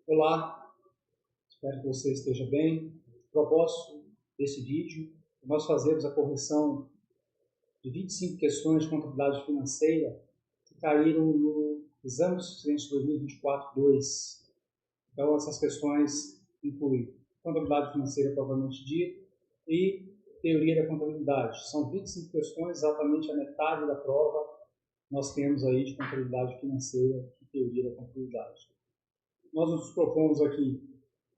Olá, espero que você esteja bem. O propósito desse vídeo é nós fazermos a correção de 25 questões de contabilidade financeira que caíram no Exame de Suficiência 2024-2. Então, essas questões incluem contabilidade financeira propriamente dita e teoria da contabilidade. São 25 questões, exatamente a metade da prova nós temos aí de contabilidade financeira e teoria da contabilidade. Nós nos propomos aqui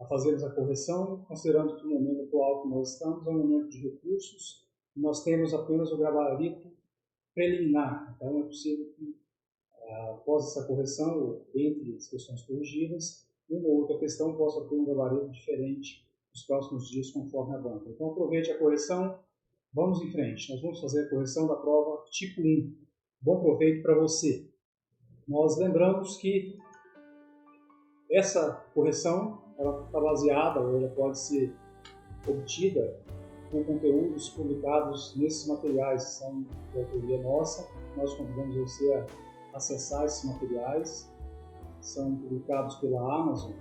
a fazermos a correção, considerando que o momento atual que nós estamos é um momento de recursos e nós temos apenas o gabarito preliminar. Então, é possível que, após essa correção, ou entre as questões corrigidas, uma ou outra questão possa ter um gabarito diferente nos próximos dias, conforme avança. Então, aproveite a correção, vamos em frente. Nós vamos fazer a correção da prova tipo 1. Bom proveito para você. Nós lembramos que essa correção ela está baseada, ou ela pode ser obtida com conteúdos publicados nesses materiais, que são de autoria nossa. Nós convidamos você a acessar esses materiais, são publicados pela Amazon.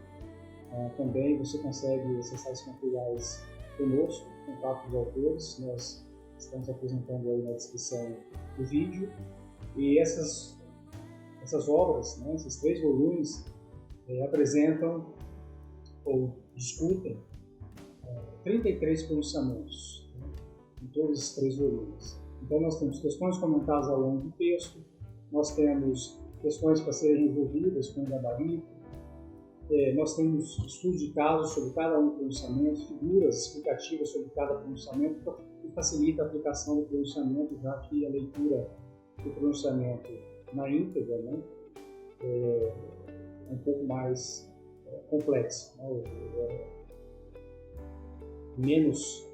Também você consegue acessar esses materiais conosco, contato dos autores, nós estamos apresentando aí na descrição do vídeo. E essas obras, né, esses 3 volumes, apresentam ou discutem 33 pronunciamentos, né, em todos esses 3 volumes. Então nós temos questões comentadas ao longo do texto, nós temos questões para serem resolvidas com o gabarito, nós temos estudos de casos sobre cada um pronunciamento, figuras explicativas sobre cada pronunciamento, que facilita a aplicação do pronunciamento, já que a leitura do pronunciamento na íntegra, né, é um pouco mais complexo, né, menos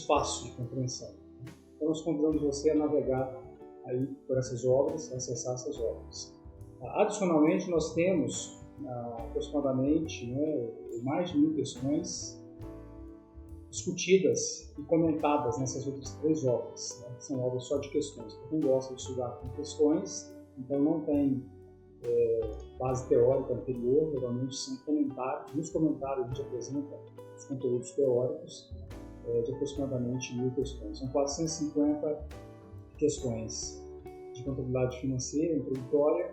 fácil de compreensão. Então nós convidamos você a navegar aí por essas obras, a acessar essas obras. Adicionalmente, nós temos aproximadamente, né, mais de 1000 questões discutidas e comentadas nessas outras 3 obras, né, que são obras só de questões. Para quem gosta de estudar com questões, então não tem base teórica anterior, geralmente são comentários. Nos comentários a gente apresenta os conteúdos teóricos de aproximadamente 1000 questões. São 450 questões de contabilidade financeira introdutória,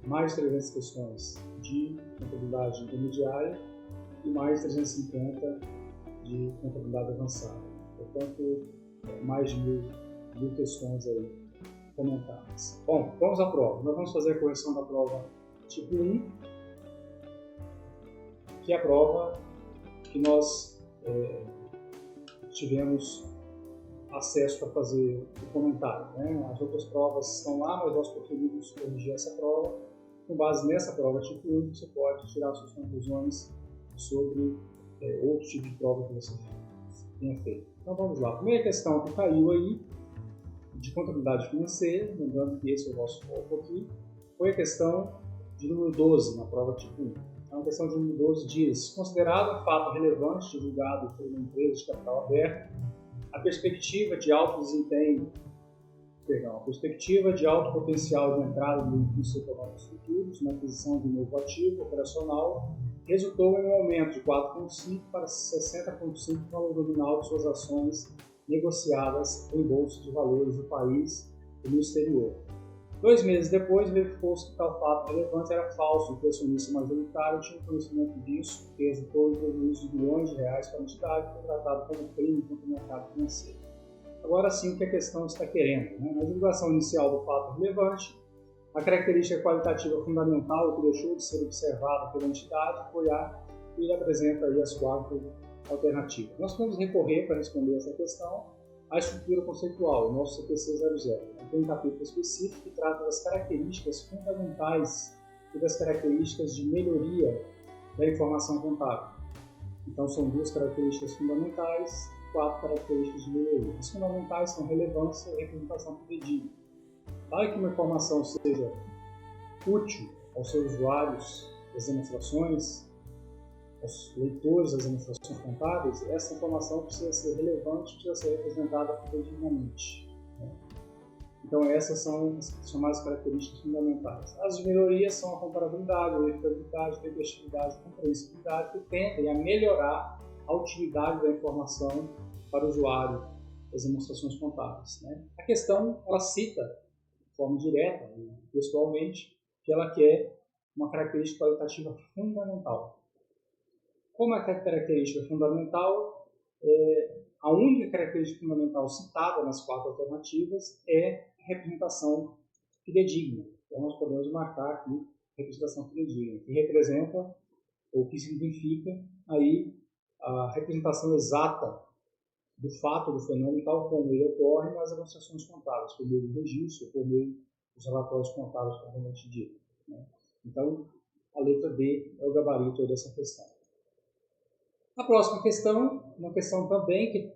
mais de 300 questões de contabilidade intermediária e mais de 350 de contabilidade avançada. Portanto, mais de 1000 questões aí comentadas. Bom, vamos à prova. Nós vamos fazer a correção da prova tipo 1, que é a prova que nós tivemos acesso para fazer o comentário, né? As outras provas estão lá, mas nós preferimos corrigir essa prova. Com base nessa prova tipo 1, você pode tirar suas conclusões sobre outro tipo de prova que você tenha feito. Então vamos lá. A primeira questão que caiu aí, de contabilidade financeira, lembrando que esse é o nosso foco aqui, foi a questão de número 12 na prova tipo 1. Então, a questão de número 12 diz: considerado fato relevante divulgado por uma empresa de capital aberto, a perspectiva de alto potencial de entrada do benefício econômicos futuros na aquisição de um novo ativo operacional resultou em um aumento de 4,5% para 60,5% do valor nominal de suas ações negociadas em bolsa de valores do país e no exterior. 2 meses depois, verificou-se que tal fato relevante era falso. O acionista majoritário tinha conhecimento disso, que resultou em prejuízo de milhões de reais para a entidade, que foi tratado como crime contra o mercado financeiro. Agora sim, o que a questão está querendo, né? Na divulgação inicial do fato relevante, a característica qualitativa fundamental que deixou de ser observada pela entidade foi a que ele apresenta aí as 4 alternativas. Nós podemos recorrer para responder essa questão à estrutura conceitual, o nosso CPC 00. Tem um capítulo específico que trata das características fundamentais e das características de melhoria da informação contábil. Então são 2 características fundamentais, 4 características de melhoria. As fundamentais são relevância e representação credível. Para que uma informação seja útil aos seus usuários das demonstrações, aos leitores das demonstrações contábeis, essa informação precisa ser relevante, precisa ser representada credivelmente, né? Então essas são as chamadas características fundamentais. As de melhoria são a comparabilidade, a verificabilidade, a tempestividade e a comprehensibilidade, que tendem a melhorar a utilidade da informação para o usuário das demonstrações contábeis, né? A questão, ela cita de forma direta e textualmente que ela quer uma característica qualitativa fundamental. Como é que a característica fundamental? A única característica fundamental citada nas 4 alternativas é a representação fidedigna. Então nós podemos marcar aqui representação fidedigna, que representa ou que significa aí a representação exata do fato, do fenômeno, tal como ele ocorre nas demonstrações contábeis, por meio do registro, por meio dos relatórios contábeis, propriamente dito, né? Então, a letra D é o gabarito dessa questão. A próxima questão, uma questão também que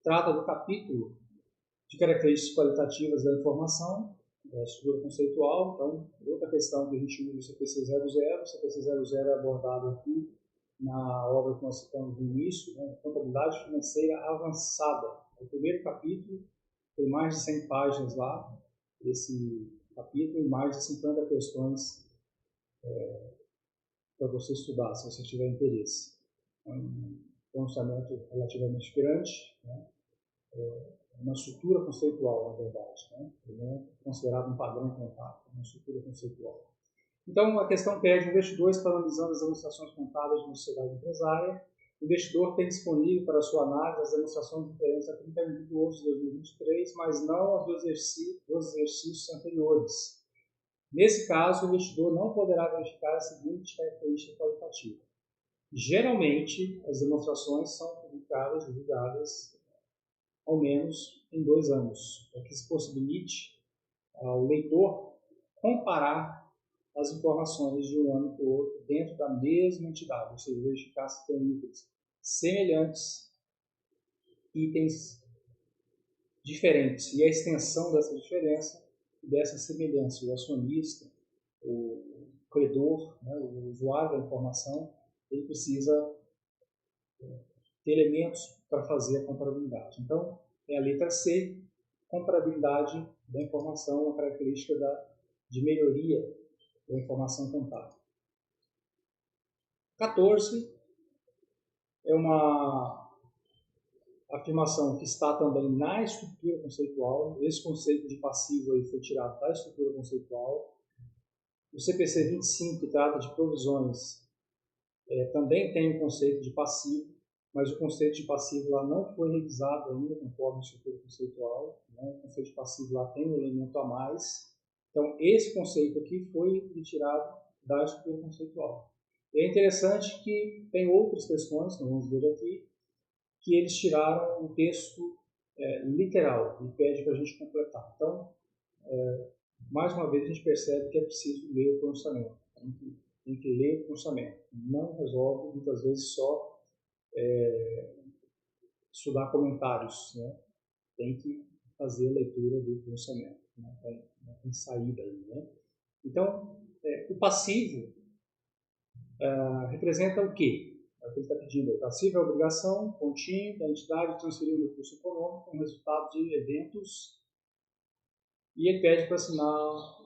trata do capítulo de características qualitativas da informação, da estrutura conceitual. Então, outra questão que a gente usa o CPC 00. O CPC 00 é abordado aqui na obra que nós citamos no início, né, Contabilidade Financeira Avançada. O primeiro capítulo tem mais de 100 páginas lá, esse capítulo, e mais de 50 questões para você estudar, se você tiver interesse. É um orçamento relativamente grande, né? Uma estrutura conceitual, na verdade, né? Ele é considerado um padrão contábil, uma estrutura conceitual. Então, a questão pede: o investidor está analisando as demonstrações contábeis de uma sociedade empresária. O investidor tem disponível para sua análise as demonstrações referentes a 31 de agosto de 2023, mas não as dos exercícios anteriores. Nesse caso, o investidor não poderá verificar a seguinte característica qualitativa. Geralmente, as demonstrações são publicadas, divulgadas, ao menos em 2 anos, para que se possibilite ao leitor comparar as informações de um ano para o outro dentro da mesma entidade, ou seja, verificar se tem itens semelhantes, itens diferentes, e a extensão dessa diferença, dessa semelhança. O acionista, o credor, né, o usuário da informação, ele precisa ter elementos para fazer a comparabilidade. Então, é a letra C, comparabilidade da informação, uma característica de melhoria da informação contábil. 14 é uma afirmação que está também na estrutura conceitual. Esse conceito de passivo aí foi tirado da estrutura conceitual. O CPC 25, que trata de provisões, também tem o conceito de passivo, mas o conceito de passivo lá não foi revisado ainda conforme a estrutura conceitual, né? O conceito de passivo lá tem um elemento a mais. Então, esse conceito aqui foi retirado da estrutura conceitual. E é interessante que tem outras questões, que nós vamos ver aqui, que eles tiraram o texto literal e pede para a gente completar. Então, mais uma vez, a gente percebe que é preciso ler o pronunciamento. Tem que ler o pronunciamento. Não resolve, muitas vezes, só estudar comentários, né? Tem que fazer a leitura do pronunciamento. Não tem saída aí, né? Então, o passivo representa o quê? É o que ele está pedindo. O passivo é a obrigação contínua da entidade de transferir um recurso econômico como resultado de eventos, e ele pede para assinar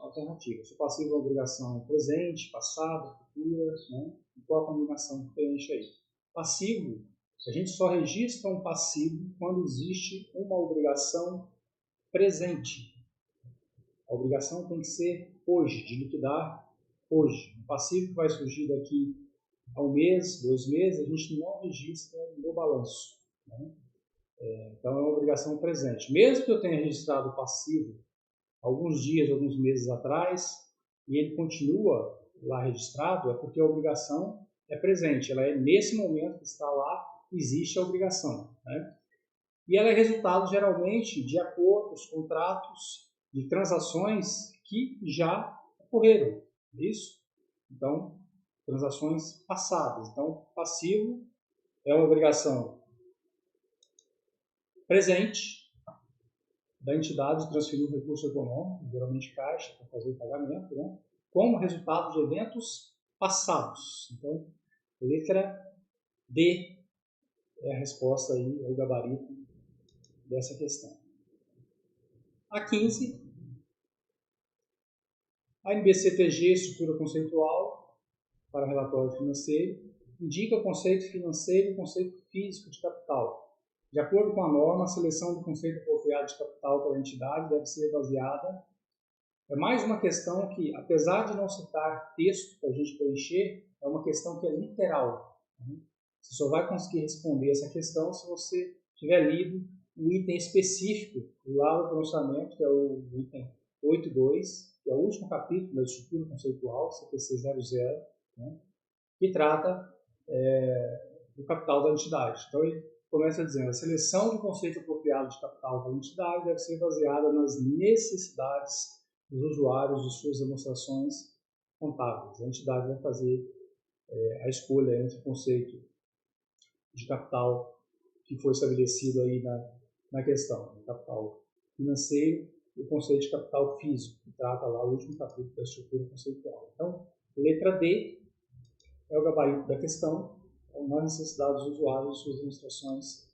alternativas. O passivo é a obrigação presente, passada, futura, né? E qual a combinação que preenche aí? Passivo, a gente só registra um passivo quando existe uma obrigação presente. A obrigação tem que ser hoje, de liquidar hoje. O passivo que vai surgir daqui a 1 mês, 2 meses, a gente não registra no balanço, né? Então é uma obrigação presente. Mesmo que eu tenha registrado o passivo alguns dias, alguns meses atrás, e ele continua lá registrado, é porque a obrigação é presente. Ela é nesse momento que está lá, existe a obrigação, né? E ela é resultado, geralmente, de acordos, contratos, de transações que já ocorreram. Isso? Então, transações passadas. Então, passivo é uma obrigação presente da entidade de transferir um recurso econômico, geralmente caixa, para fazer o pagamento, né? Como resultado de eventos passados. Então, letra D é a resposta aí, é o gabarito dessa questão. A 15 A NBCTG, estrutura conceitual para relatório financeiro, indica o conceito financeiro e o conceito físico de capital. De acordo com a norma, a seleção do conceito apropriado de capital pela entidade deve ser baseada. É mais uma questão que, apesar de não citar texto para a gente preencher, é uma questão que é literal. Você só vai conseguir responder essa questão se você tiver lido o item específico lá no pronunciamento, que é o item 8.2, que é o último capítulo da estrutura conceitual, CPC 00, né, que trata do capital da entidade. Então, ele começa dizendo: a seleção do conceito apropriado de capital da entidade deve ser baseada nas necessidades dos usuários de suas demonstrações contábeis. A entidade vai fazer a escolha entre o conceito de capital que foi estabelecido aí na questão, o capital financeiro e o conceito de capital físico, que trata lá o último capítulo da estrutura conceitual. Então, letra D é o gabarito da questão, nas necessidades dos usuários e suas demonstrações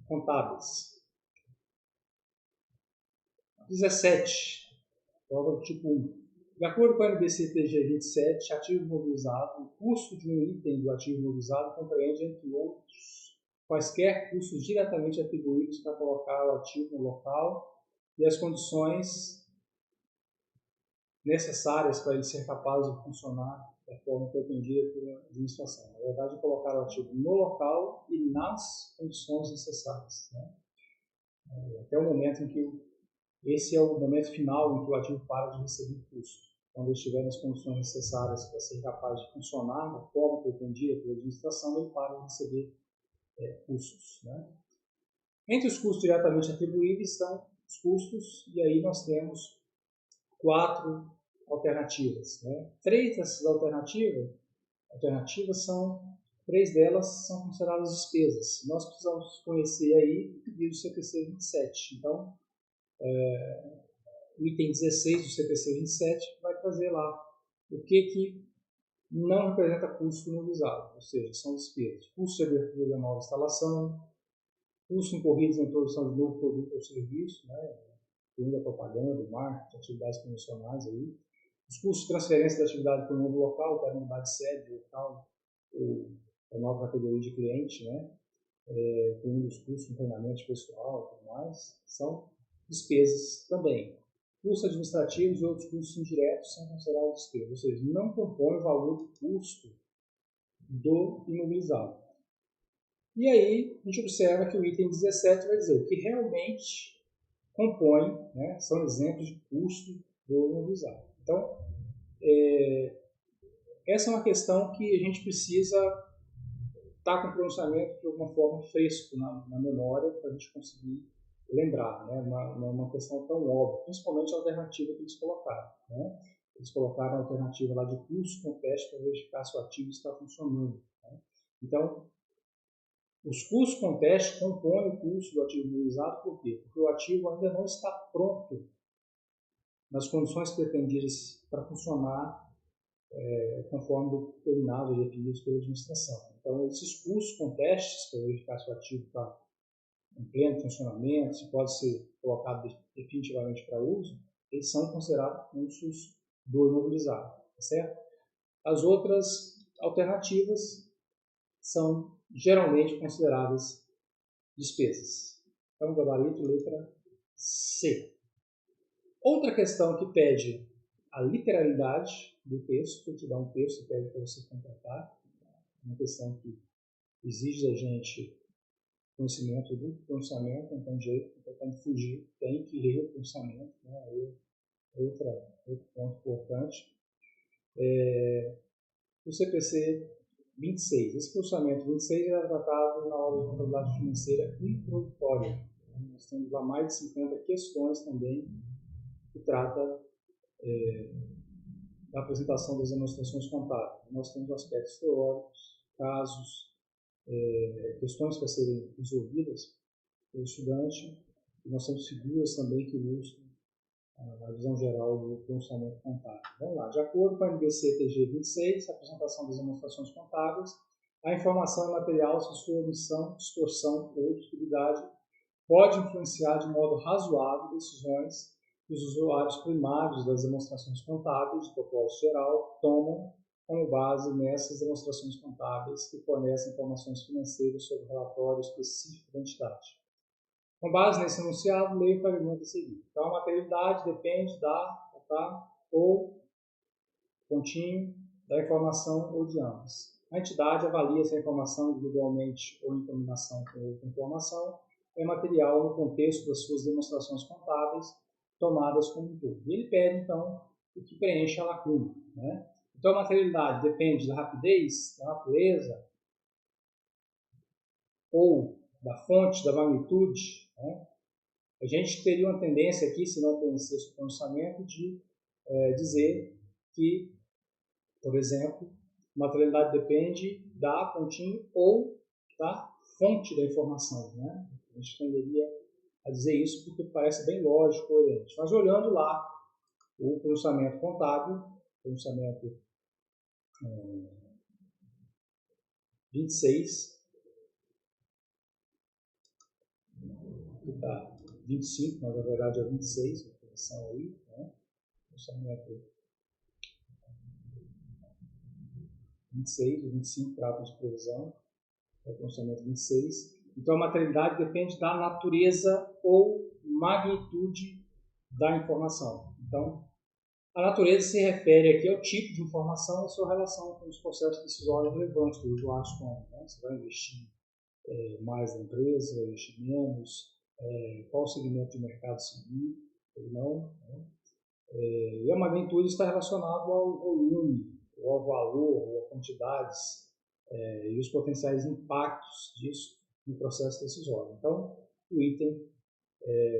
contábeis. 17. Prova do tipo 1. De acordo com a NBCTG 27, ativo imobilizado, o custo de um item do ativo imobilizado compreende, entre outros, quaisquer custos diretamente atribuídos para colocar o ativo no local e as condições necessárias para ele ser capaz de funcionar da forma pretendida pela administração. Na verdade, colocar o ativo no local e nas condições necessárias, né? Até o momento em que esse é o momento final em que o ativo para de receber custo. Quando ele estiver nas condições necessárias para ser capaz de funcionar da forma pretendida pela administração, ele para de receber custos, né? Entre os custos diretamente atribuíveis estão os custos, e aí nós temos 4 alternativas, né? 3 dessas alternativas são, 3 delas são consideradas despesas. Nós precisamos conhecer aí o pedido do CPC 27. Então, o item 16 do CPC 27 vai trazer lá o que não representa custo imobilizado, ou seja, são despesas. Custo de abertura da nova instalação, custos incorridos na introdução de novo produto ou serviço, né? Incluindo a propaganda, marketing, atividades promocionais aí. Os custos de transferência da atividade para o novo local, para a unidade sede local, ou a nova categoria de cliente, né? Incluindo os custos de treinamento pessoal e tudo mais, são despesas também. Custos administrativos e outros custos indiretos são considerados despesas, ou seja, não compõem o valor do custo do imobilizado. E aí, a gente observa que o item 17 vai dizer o que realmente compõe, né, são exemplos de custo do imobilizado. Então, essa é uma questão que a gente precisa estar com o pronunciamento de alguma forma fresco na memória para a gente conseguir lembrar, né? Uma questão tão óbvia, principalmente a alternativa que eles colocaram, né? Eles colocaram a alternativa lá de custo com teste para verificar se o ativo está funcionando, né? Então, os custos com teste compõem o custo do ativo imobilizado, por quê? Porque o ativo ainda não está pronto nas condições pretendidas para funcionar conforme determinado e definido pela administração. Então, esses custos com testes para verificar se o ativo está em pleno funcionamento, se pode ser colocado definitivamente para uso, eles são considerados custos do imobilizado, tá certo? As outras alternativas são geralmente consideradas despesas. Então, gabarito, letra C. Outra questão que pede a literalidade do texto, que te dá um texto e pede para você completar, uma questão que exige da gente conhecimento do pronunciamento, não tem jeito, não tem como fugir, tem que ler o pronunciamento, né? Outro ponto importante. O CPC 26. Esse pronunciamento 26 era tratado na aula de contabilidade financeira introdutória. Nós temos lá mais de 50 questões também que trata da apresentação das demonstrações contábeis. Nós temos aspectos teóricos, casos, questões para serem resolvidas pelo estudante, e nós temos figuras também que ilustram a visão geral do pronunciamento contábil. Vamos lá. De acordo com a NBCTG 26, a apresentação das demonstrações contábeis, a informação é material se sua omissão, distorção ou obscuridade pode influenciar de modo razoável decisões que os usuários primários das demonstrações contábeis do propósito geral tomam como base nessas demonstrações contábeis que fornecem informações financeiras sobre o relatório específico da entidade. Com base nesse enunciado, leio o fragmento a seguir. Então, a materialidade depende ou pontinho, da informação ou de ambas. A entidade avalia se a informação individualmente ou em combinação com outra informação é material no contexto das suas demonstrações contábeis tomadas como um todo. E ele pede, então, o que preenche a lacuna, né? Então, a materialidade depende da rapidez, da natureza ou da fonte, da magnitude, né? A gente teria uma tendência aqui, se não conhecesse o pronunciamento, de dizer que, por exemplo, materialidade depende da pontinho ou da fonte da informação, né? A gente tenderia a dizer isso porque parece bem lógico, coerente. Mas olhando lá o pronunciamento contábil, pronunciamento 26, que está 25, mas na verdade é 26, a correção aí, né? Pronunciamento 26, o 25 trata de previsão, é o pronunciamento 26. Então, a materialidade depende da natureza ou magnitude da informação. Então, a natureza se refere aqui ao tipo de informação e sua relação com os processos decisórios relevantes que os usuários tomam, né? Você vai investir mais na empresa, investir menos, qual o segmento de mercado seguir ou não, né? E a magnitude está relacionada ao volume, ou ao valor, ou a quantidades e os potenciais impactos disso no processo decisório. Então, o item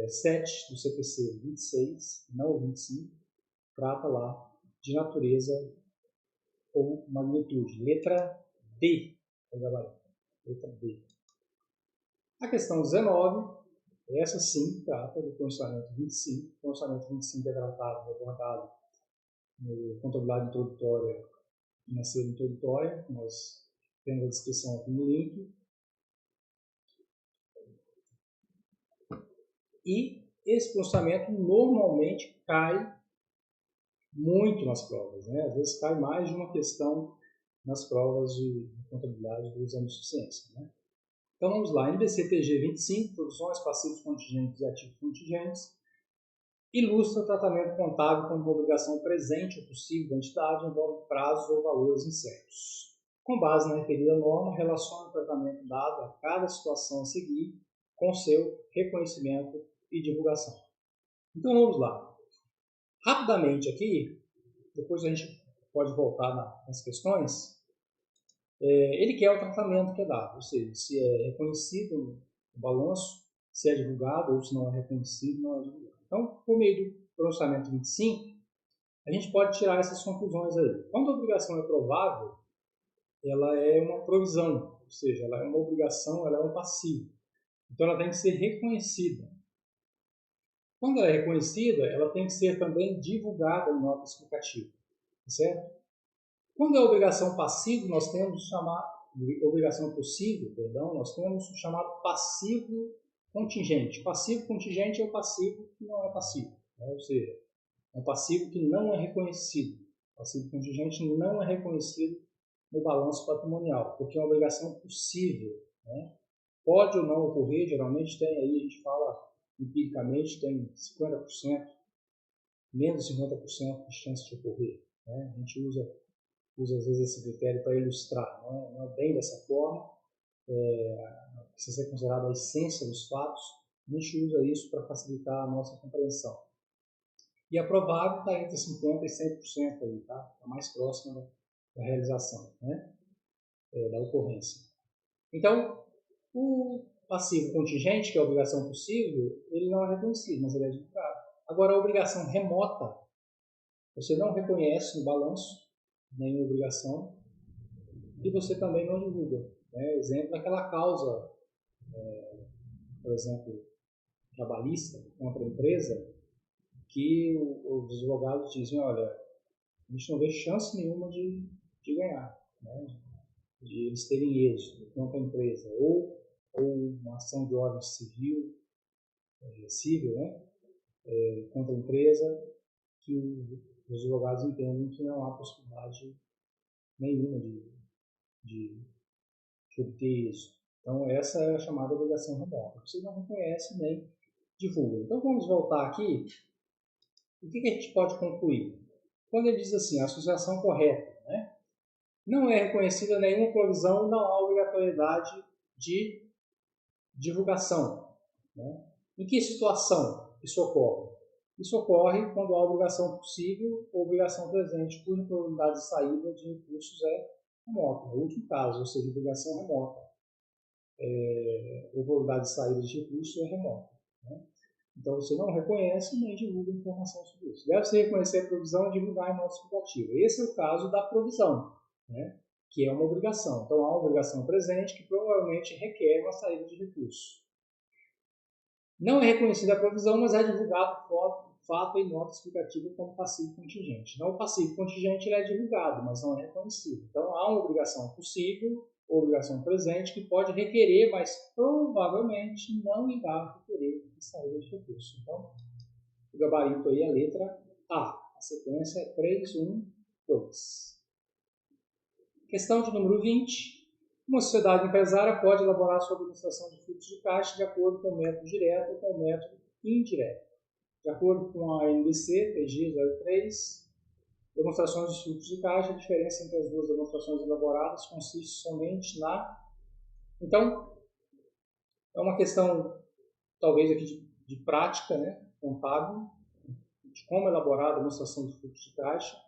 7 do CPC 26, não o 25, trata lá de natureza ou magnitude. Letra D, letra D. A questão 19, essa sim trata do pronunciamento 25. O pronunciamento 25 é tratado, abordado no contabilidade introdutória, financeira introdutória. Nós temos a descrição aqui no link. E esse pronunciamento normalmente cai muito nas provas, né? Às vezes cai mais de uma questão nas provas de contabilidade do exame de suficiência, né? Então vamos lá, NBC-TG 25, produções, passivos contingentes e ativos contingentes, ilustra o tratamento contábil como uma obrigação presente ou possível da entidade, envolve prazos ou valores incertos. Com base na referida norma, relaciona o tratamento dado a cada situação a seguir com seu reconhecimento e divulgação. Então vamos lá. Rapidamente aqui, depois a gente pode voltar nas questões. Ele quer o tratamento que é dado, ou seja, se é reconhecido no balanço, se é divulgado ou se não é reconhecido, não é divulgado. Então, por meio do pronunciamento 25, a gente pode tirar essas conclusões aí. Quando a obrigação é provável, ela é uma provisão, ou seja, ela é uma obrigação, ela é um passivo. Então, ela tem que ser reconhecida. Quando ela é reconhecida, ela tem que ser também divulgada em nota explicativa, certo? Quando é obrigação passiva, nós temos o chamado obrigação possível, perdão, nós temos o chamado passivo contingente. Passivo contingente é o passivo que não é passivo, né? Ou seja, é um passivo que não é reconhecido. O passivo contingente não é reconhecido no balanço patrimonial, porque é uma obrigação possível, né? Pode ou não ocorrer, geralmente tem aí, a gente fala empiricamente, tem 50%, menos de 50% de chance de ocorrer, né? A gente usa às vezes esse critério para ilustrar, não é bem dessa forma, precisa ser considerada a essência dos fatos, a gente usa isso para facilitar a nossa compreensão. E a provável está entre 50% e 100% aí, tá? Está mais próxima da realização, né? Da ocorrência. Então, o passivo contingente, que é a obrigação possível, ele não é reconhecido, mas ele é divulgado. Agora, a obrigação remota, você não reconhece no balanço nenhuma obrigação e você também não divulga, né? Exemplo daquela causa, por exemplo, trabalhista contra a empresa, que os advogados dizem, olha, a gente não vê chance nenhuma de ganhar, né? De eles terem êxito contra a empresa, ou uma ação de ordem civil, né? contra a empresa, que os advogados entendem que não há possibilidade nenhuma de obter isso. Então, essa é a chamada obrigação remota. Você não reconhece nem divulga. Então, vamos voltar aqui. O que a gente pode concluir? Quando ele diz assim, a associação correta, né? Não é reconhecida nenhuma provisão, não há obrigatoriedade de divulgação. Né? Em que situação isso ocorre? Isso ocorre quando há obrigação possível ou obrigação presente, cuja probabilidade de saída de recursos é remota. No último caso, ou seja, obrigação remota. A probabilidade de saída de recursos é remota. Né? Então, você não reconhece nem divulga informação sobre isso. Deve-se reconhecer a provisão e divulgar em modo explicativo. Esse é o caso da provisão, né? Que é uma obrigação. Então, há uma obrigação presente que provavelmente requer uma saída de recurso. Não é reconhecida a provisão, mas é divulgado fato em nota explicativa como passivo contingente. Então, o passivo contingente ele é divulgado, mas não é reconhecido. Então, há uma obrigação possível, ou obrigação presente, que pode requerer, mas provavelmente não irá requerer a saída de recurso. Então, o gabarito aí é a letra A. A sequência é 3, 1, 2. Questão de número 20. Uma sociedade empresária pode elaborar sua administração de fluxo de caixa de acordo com o método direto ou com o método indireto. De acordo com a NBC, PG 03, demonstrações de fluxo de caixa, a diferença entre as duas demonstrações elaboradas consiste somente na... Então, é uma questão, talvez, aqui de prática, né, contábil, de como elaborar a demonstração de fluxo de caixa.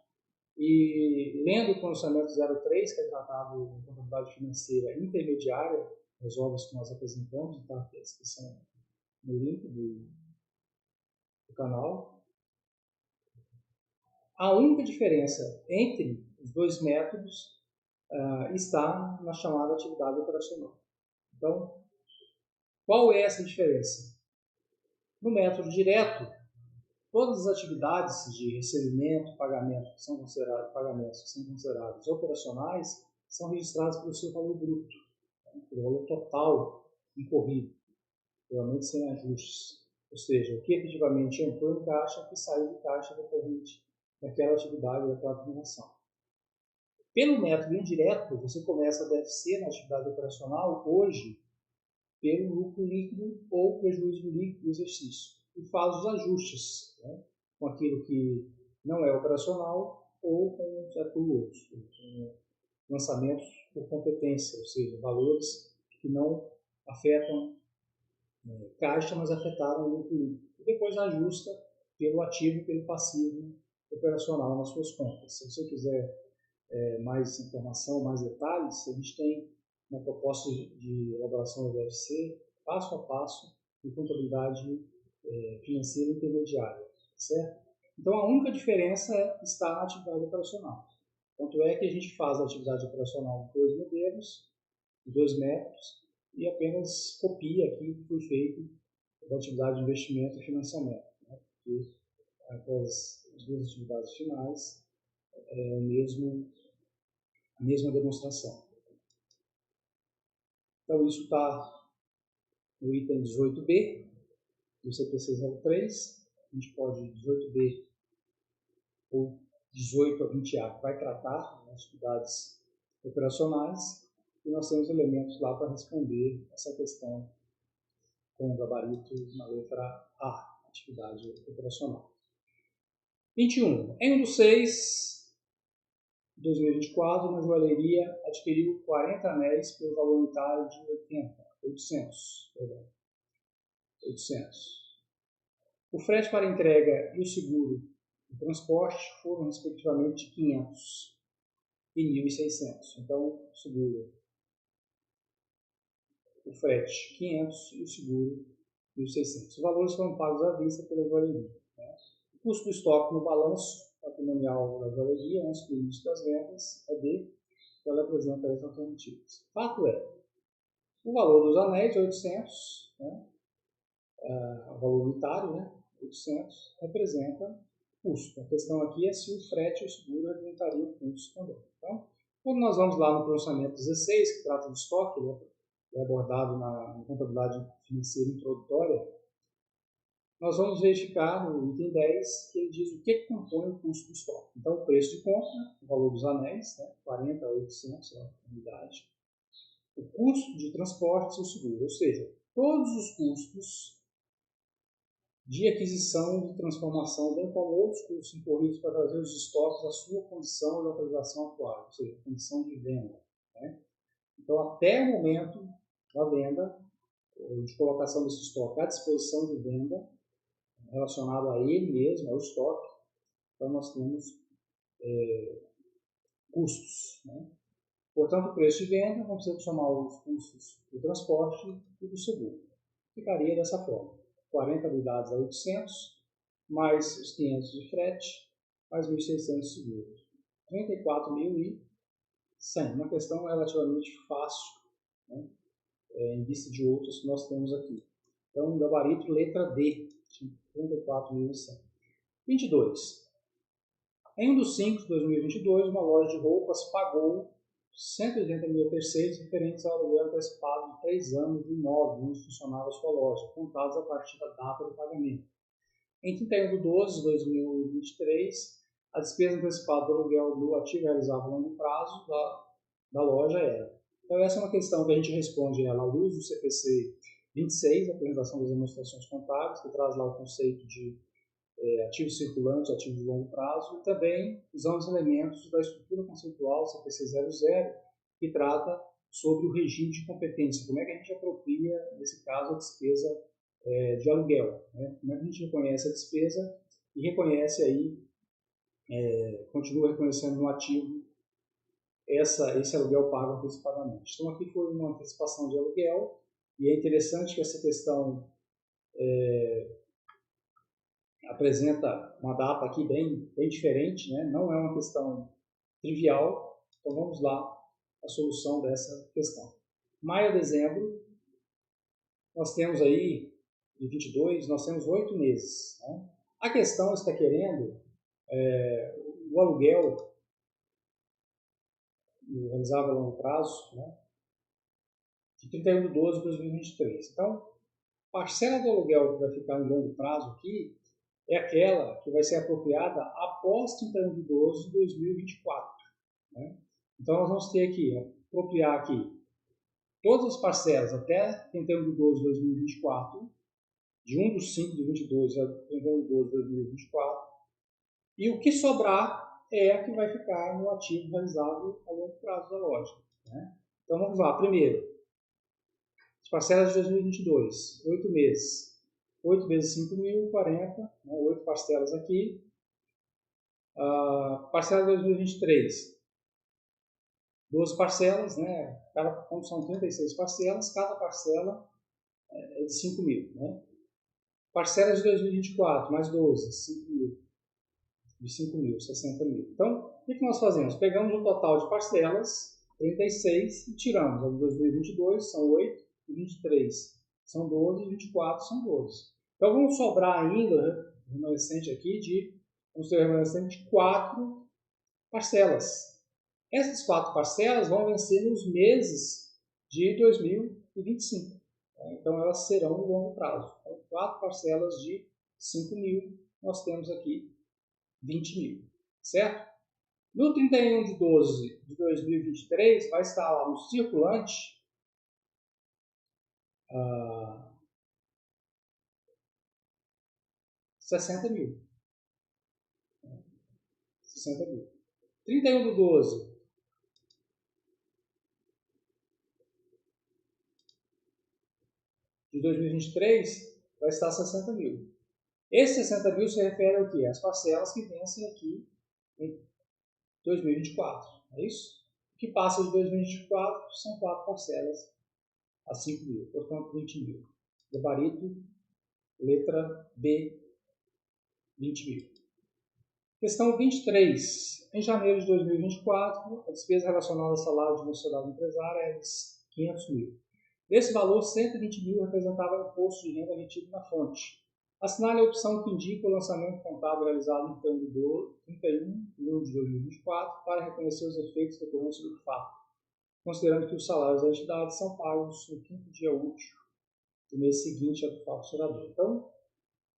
E lendo o pronunciamento 03, que é tratado em contabilidade financeira intermediária, as obras que nós apresentamos, está aqui a descrição no link do canal. A única diferença entre os dois métodos está na chamada atividade operacional. Então, qual é essa diferença? No método direto, todas as atividades de recebimento, pagamento que são consideradas operacionais são registradas pelo seu valor bruto, pelo valor total incorrido, geralmente sem ajustes. Ou seja, o que efetivamente entrou em caixa, o que saiu de caixa decorrente daquela atividade, daquela transação. Pelo método indireto, você começa a DFC na atividade operacional hoje pelo lucro líquido ou prejuízo líquido do exercício e faz os ajustes, né, com aquilo que não é operacional ou com os outros, com lançamentos por competência, ou seja, valores que não afetam caixa, mas afetaram o lucro líquido. E depois ajusta pelo ativo e pelo passivo operacional nas suas contas. Se você quiser mais informação, mais detalhes, a gente tem uma proposta de elaboração do DFC, passo a passo, de contabilidade financeira intermediária, certo? Então, a única diferença está na atividade operacional. Tanto é que a gente faz a atividade operacional em dois modelos, em dois métodos, e apenas copia aqui o que foi feito da atividade de investimento e financiamento, né? Porque as duas atividades finais é a mesma demonstração. Então, isso está no item 18B do CPC 03. A gente pode 18B ou 18 a 20A, vai tratar das atividades operacionais, e nós temos elementos lá para responder essa questão com o gabarito na letra A, atividade operacional. 21. Em 1/6 de 2024, uma joalheria adquiriu 40 anéis pelo valor unitário de 800. O frete para entrega e o seguro de transporte foram, respectivamente, 500 e 1.600. Então, o seguro, o frete, 500 e o seguro, 1.600. Os valores foram pagos à vista pela joalheria. Né? O custo do estoque no balanço patrimonial da joalheria, antes do início das vendas, é D, então ela apresenta as alternativas. Fato é, o valor dos anéis, 800, né? O valor unitário, né? 800, representa custo. A questão aqui é se o frete e o seguro representariam custos também. Então, quando nós vamos lá no pronunciamento 16, que trata do estoque, né, é abordado na contabilidade financeira introdutória, nós vamos verificar no item 10 que ele diz o que compõe o custo do estoque. Então, o preço de compra, o valor dos anéis, né, 40.800 a unidade, o custo de transporte e o seguro, ou seja, todos os custos de aquisição e de transformação, bem como outros custos incorridos para trazer os estoques à sua condição e localização atual, ou seja, condição de venda. Né? Então, até o momento da venda, de colocação desse estoque à disposição de venda, relacionado a ele mesmo, ao estoque, então nós temos custos. Né? Portanto, o preço de venda, vamos ter que somar os custos do transporte e do seguro. Ficaria dessa forma: 40 unidades a 800, mais os 500 de frete, mais 1.600 de seguro. 34.100. Uma questão relativamente fácil, né? Em vista de outras que nós temos aqui. Então, gabarito letra D, 34.100. 22. Em 1 de 5 de 2022, uma loja de roupas pagou 180 mil a terceiros referentes ao aluguel antecipado de 3 anos do imóvel onde funcionava a sua loja, contados a partir da data do pagamento. Em 31 de 12 de 2023, a despesa antecipada do aluguel do ativo realizado a longo prazo da loja era. Então, essa é uma questão que a gente responde ela à luz do CPC 26, a apresentação das demonstrações contábeis, que traz lá o conceito de ativos circulantes, ativos de longo prazo, e também usando os elementos da estrutura conceitual CPC 00, que trata sobre o regime de competência, como é que a gente apropria, nesse caso, a despesa de aluguel, né? Como é que a gente reconhece a despesa e reconhece aí, continua reconhecendo no ativo esse aluguel pago antecipadamente. Então aqui foi uma antecipação de aluguel, e é interessante que essa questão apresenta uma data aqui bem diferente, né? Não é uma questão trivial. Então vamos lá a solução dessa questão. Maio a dezembro, nós temos aí, de 22, nós temos 8 meses. Né? A questão está querendo o aluguel realizável a longo prazo, né? De 31 de 12 de 2023. Então, parcela do aluguel que vai ficar em longo prazo aqui é aquela que vai ser apropriada após 31 de 12 de 2024. Né? Então, nós vamos ter que apropriar aqui todas as parcelas até 31 de 12 de 2024, de 1 de 5 de 22 a 31 de 12 de 2024, e o que sobrar é a que vai ficar no ativo realizado a longo prazo da loja. Né? Então, vamos lá. Primeiro, as parcelas de 2022, 8 meses. 8 vezes 5.000, 40, né? 8 parcelas aqui. Parcela de 2023, 12 parcelas, né? Como são 36 parcelas, cada parcela é de 5.000. Né? Parcelas de 2024, mais 12, 5.000. De 5.000, 60.000. Então, o que nós fazemos? Pegamos o total de parcelas, 36, e tiramos. A de 2022 são 8, 23 são 12, 24 são 12. Então, vamos sobrar ainda o remanescente aqui vamos ter o remanescente de 4 parcelas. Essas 4 parcelas vão vencer nos meses de 2025. Então, elas serão no longo prazo. Então, 4 parcelas de 5.000, nós temos aqui 20.000, certo? No 31 de 12 de 2023, vai estar lá no circulante 60.000. 60.000. 31 de 12 de 2023, vai estar 60.000. Esse 60.000 se refere ao quê? As parcelas que vencem aqui em 2024. É isso? O que passa de 2024 são 4 parcelas a 5.000, portanto 20.000. Gabarito, letra B, 20.000. Questão 23. Em janeiro de 2024, a despesa relacionada ao salário de uma sociedade empresária é de 500.000. Desse valor, 120.000 representava o imposto de renda retido na fonte. Assinale a opção que indica o lançamento contábil realizado em 31 de 1 de 2024 para reconhecer os efeitos decorrentes do fato, considerando que os salários da entidade são pagos no 5º dia útil do mês seguinte ao fato gerador. Então,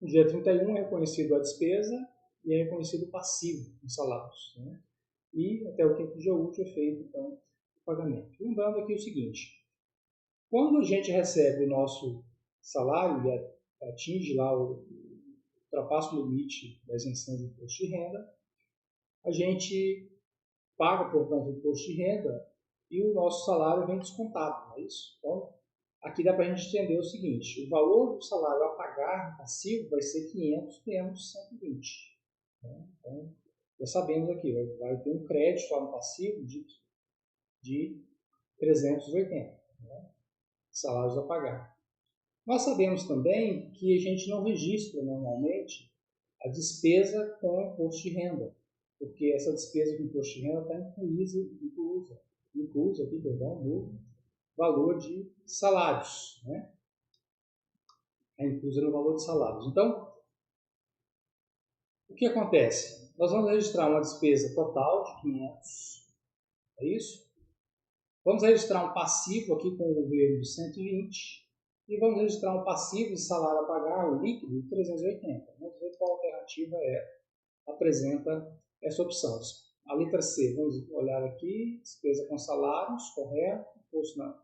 No dia 31 é reconhecido a despesa e é reconhecido o passivo dos salários, né? E até o quinto dia útil é feito, então, o pagamento. Lembrando aqui o seguinte, quando a gente recebe o nosso salário e atinge lá, ultrapassa o limite da isenção de imposto de renda, a gente paga, portanto, o imposto de renda e o nosso salário vem descontado, não é isso? Então, aqui dá para a gente entender o seguinte, o valor do salário a pagar no passivo vai ser 500 menos 120. Né? Então, já sabemos aqui, vai ter um crédito lá no passivo de 380, né? Salários a pagar. Nós sabemos também que a gente não registra normalmente a despesa com imposto de renda, porque essa despesa com imposto de renda está inclusa aqui, no valor de salários, né? É inclusa no valor de salários. Então, o que acontece? Nós vamos registrar uma despesa total de 500, é isso? Vamos registrar um passivo aqui com o governo de 120 e vamos registrar um passivo de salário a pagar, um líquido de 380. Vamos ver qual alternativa apresenta essa opção. A letra C, vamos olhar aqui, despesa com salários, correto, imposto na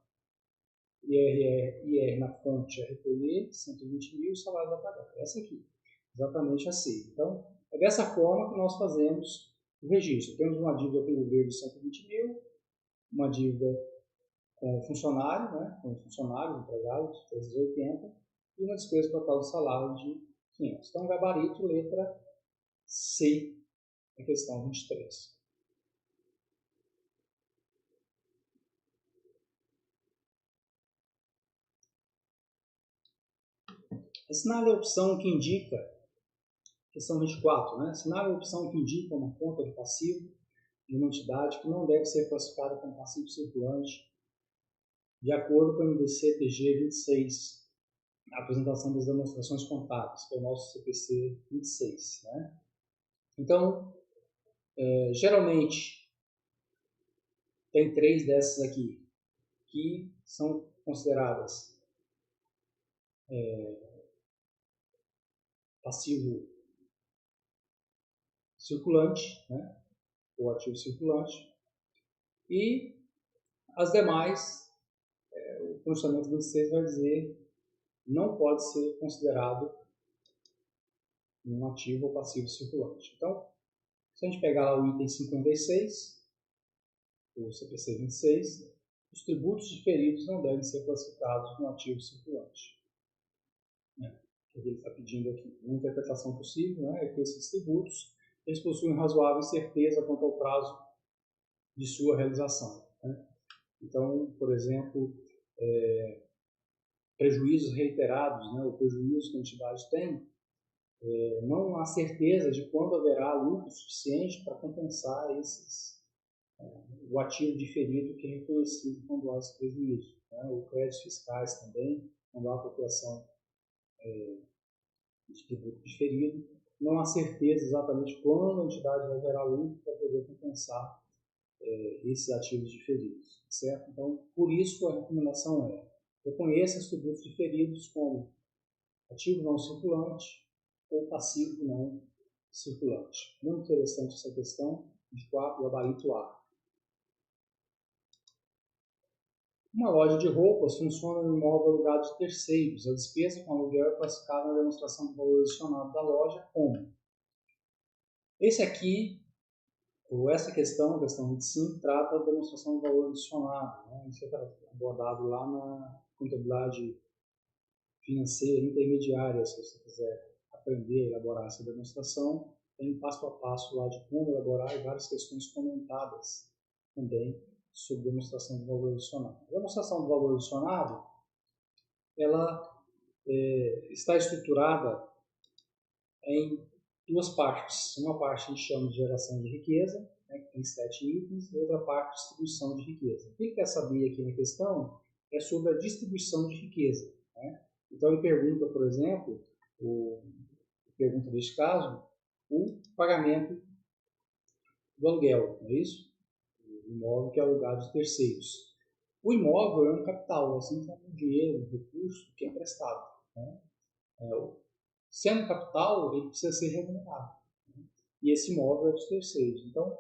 IR na fonte a recolher, 120 mil, salários a pagar. Essa aqui, exatamente a C. Então, é dessa forma que nós fazemos o registro. Temos uma dívida com o governo de 120 mil, uma dívida com o funcionário, né, com os funcionários, empregados, 380, e uma despesa total de salário de 500. Então, gabarito, letra C, na questão 23. Assinale a opção que indica, questão 24, né? Assinale a opção que indica uma conta de passivo de uma entidade que não deve ser classificada como passivo circulante, de acordo com o MDC-TG 26, a apresentação das demonstrações contábeis, que é o nosso CPC 26. Né? Então, geralmente, tem 3 dessas aqui, que são consideradas passivo circulante, né? Ou ativo circulante, e as demais, o condicionamento 26 vai dizer não pode ser considerado um ativo ou passivo circulante. Então, se a gente pegar lá o item 56, o CPC 26, os tributos diferidos não devem ser classificados como ativo circulante. O que ele está pedindo aqui. Uma interpretação possível, né, é que esses tributos eles possuem razoável certeza quanto ao prazo de sua realização. Né? Então, por exemplo, prejuízos reiterados, né, o prejuízo que a entidade tem, não há certeza de quando haverá lucro suficiente para compensar o ativo diferido que é reconhecido quando há esse prejuízo. Né? Ou créditos fiscais também, quando há apropriação de tributo diferido, não há certeza exatamente quando a entidade vai gerar lucro para poder compensar esses ativos diferidos, certo? Então, por isso a recomendação é reconheça os tributos diferidos como ativo não circulante ou passivo não circulante. Muito interessante essa questão de 4, gabarito A. Uma loja de roupas funciona no imóvel alugado de terceiros. A despesa com aluguel é classificada na demonstração do valor adicionado da loja como? Esse aqui, ou essa questão, a questão 25, trata da demonstração do valor adicionado. Né? Isso é abordado lá na contabilidade financeira intermediária, se você quiser aprender a elaborar essa demonstração, tem um passo a passo lá de como elaborar e várias questões comentadas também sobre demonstração do valor adicionado. A demonstração do valor adicionado, ela está estruturada em 2 partes. Uma parte a gente chama de geração de riqueza, né, que tem 7 itens, e outra parte distribuição de riqueza. O que ele quer saber aqui na questão é sobre a distribuição de riqueza. Né? Então ele pergunta, por exemplo, pergunta deste caso, o pagamento do aluguel, não é isso? O imóvel que é alugado de terceiros. O imóvel é um capital, assim como o dinheiro, um recurso que é emprestado. Né? Sendo capital, ele precisa ser remunerado. E esse imóvel é dos terceiros. Então,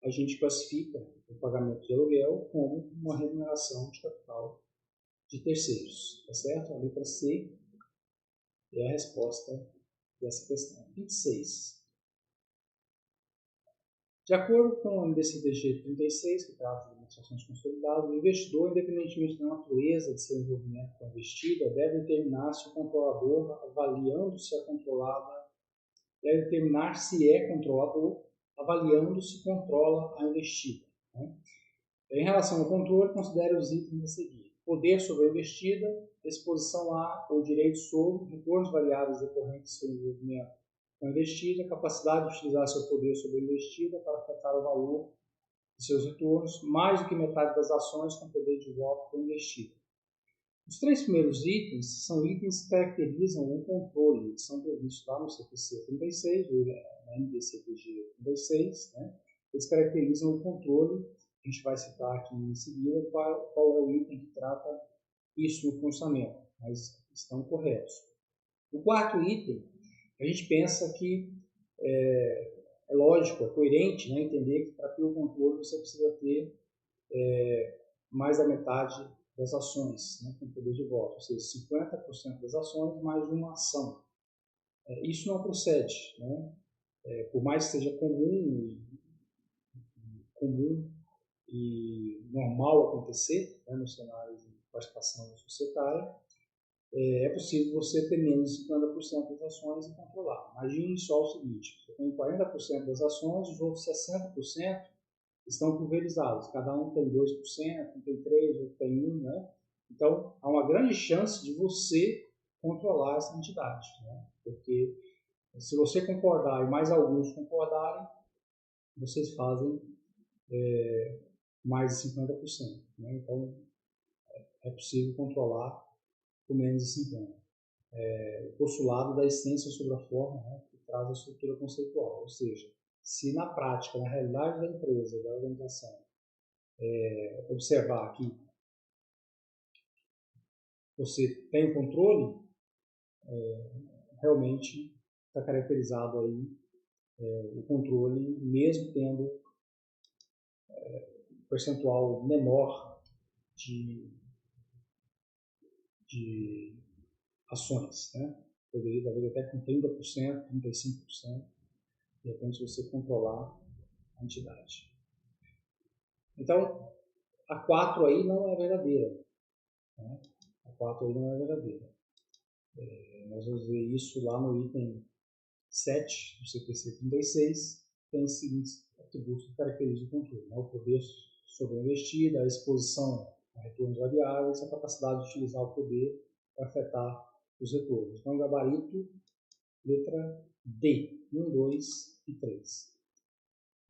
a gente classifica o pagamento de aluguel como uma remuneração de capital de terceiros. Tá certo? A letra C é a resposta dessa questão. 26. De acordo com o MDCDG 36, que trata de demonstrações consolidadas, o investidor, independentemente da natureza de seu envolvimento com a investida, deve determinar se o controlador, avaliando se é controlada, deve determinar se é controlador, avaliando se controla a investida. Né? Em relação ao controle, considere os itens a seguir: poder sobre a investida, exposição a ou direito sobre, retornos variáveis decorrentes do seu envolvimento com a investida, capacidade de utilizar seu poder sobre a investida para afetar o valor de seus retornos, mais do que metade das ações com poder de voto com a investida. Os três primeiros itens são itens que caracterizam um controle, que são previstos lá no CPC 36, ou na MDCPG 36, né? Eles caracterizam o controle. A gente vai citar aqui em seguida qual é o item que trata isso no funcionamento, mas estão corretos. O quarto item, a gente pensa que é lógico, é coerente, né, entender que para ter o controle você precisa ter mais da metade das ações, né, com poder de voto, ou seja, 50% das ações mais uma ação. Isso não procede, né? Por mais que seja comum e normal acontecer, né, nos cenários de participação societária, é possível você ter menos de 50% das ações e controlar. Imagine só o seguinte: você tem 40% das ações, os outros 60% estão pulverizados. Cada um tem 2%, um tem 3%, outro tem 1%. Né? Então, há uma grande chance de você controlar essa entidade. Né? Porque se você concordar e mais alguns concordarem, vocês fazem mais de 50%. Né? Então, é possível controlar com menos de 50%. O postulado da essência sobre a forma, né, que traz a estrutura conceitual. Ou seja, se na prática, na realidade da empresa, da organização, observar que você tem o controle, realmente está caracterizado aí o controle, mesmo tendo um percentual menor de ações, né? Poderia haver até com 30%, 35%, de repente você controlar a entidade. Então, a 4 aí não é verdadeira. Né? A 4 aí não é verdadeira. Nós vamos ver isso lá no item 7 do CPC 36, tem os seguintes atributos que caracterizam o controle: né? O poder sobre a investida, a exposição a retornos variáveis, a capacidade de utilizar o poder para afetar os retornos. Então, gabarito, letra D, 1, 2 e 3.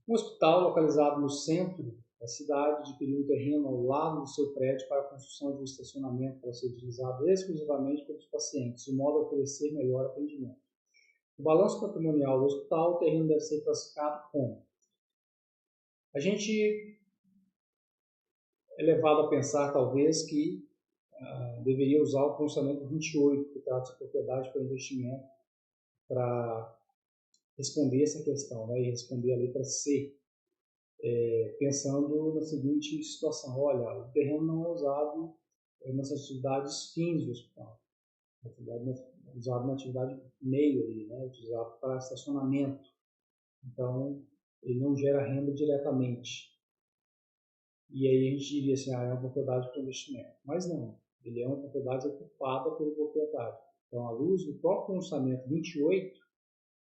Um hospital localizado no centro da cidade adquiriu um terreno ao lado do seu prédio para a construção de um estacionamento para ser utilizado exclusivamente pelos pacientes, de modo a oferecer melhor atendimento. No balanço patrimonial do hospital, o terreno deve ser classificado como. A gente é levado a pensar, talvez, que deveria usar o funcionamento 28, que trata de propriedade para investimento, para responder essa questão, né, e responder a letra C, pensando na seguinte situação: olha, o terreno não é usado nas atividades fins do hospital, usado na atividade meio ali, né, utilizado para estacionamento. Então, ele não gera renda diretamente. E aí a gente diria assim, é uma propriedade para investimento. Mas não, ele é uma propriedade ocupada pelo proprietário. Então, à luz do próprio orçamento 28,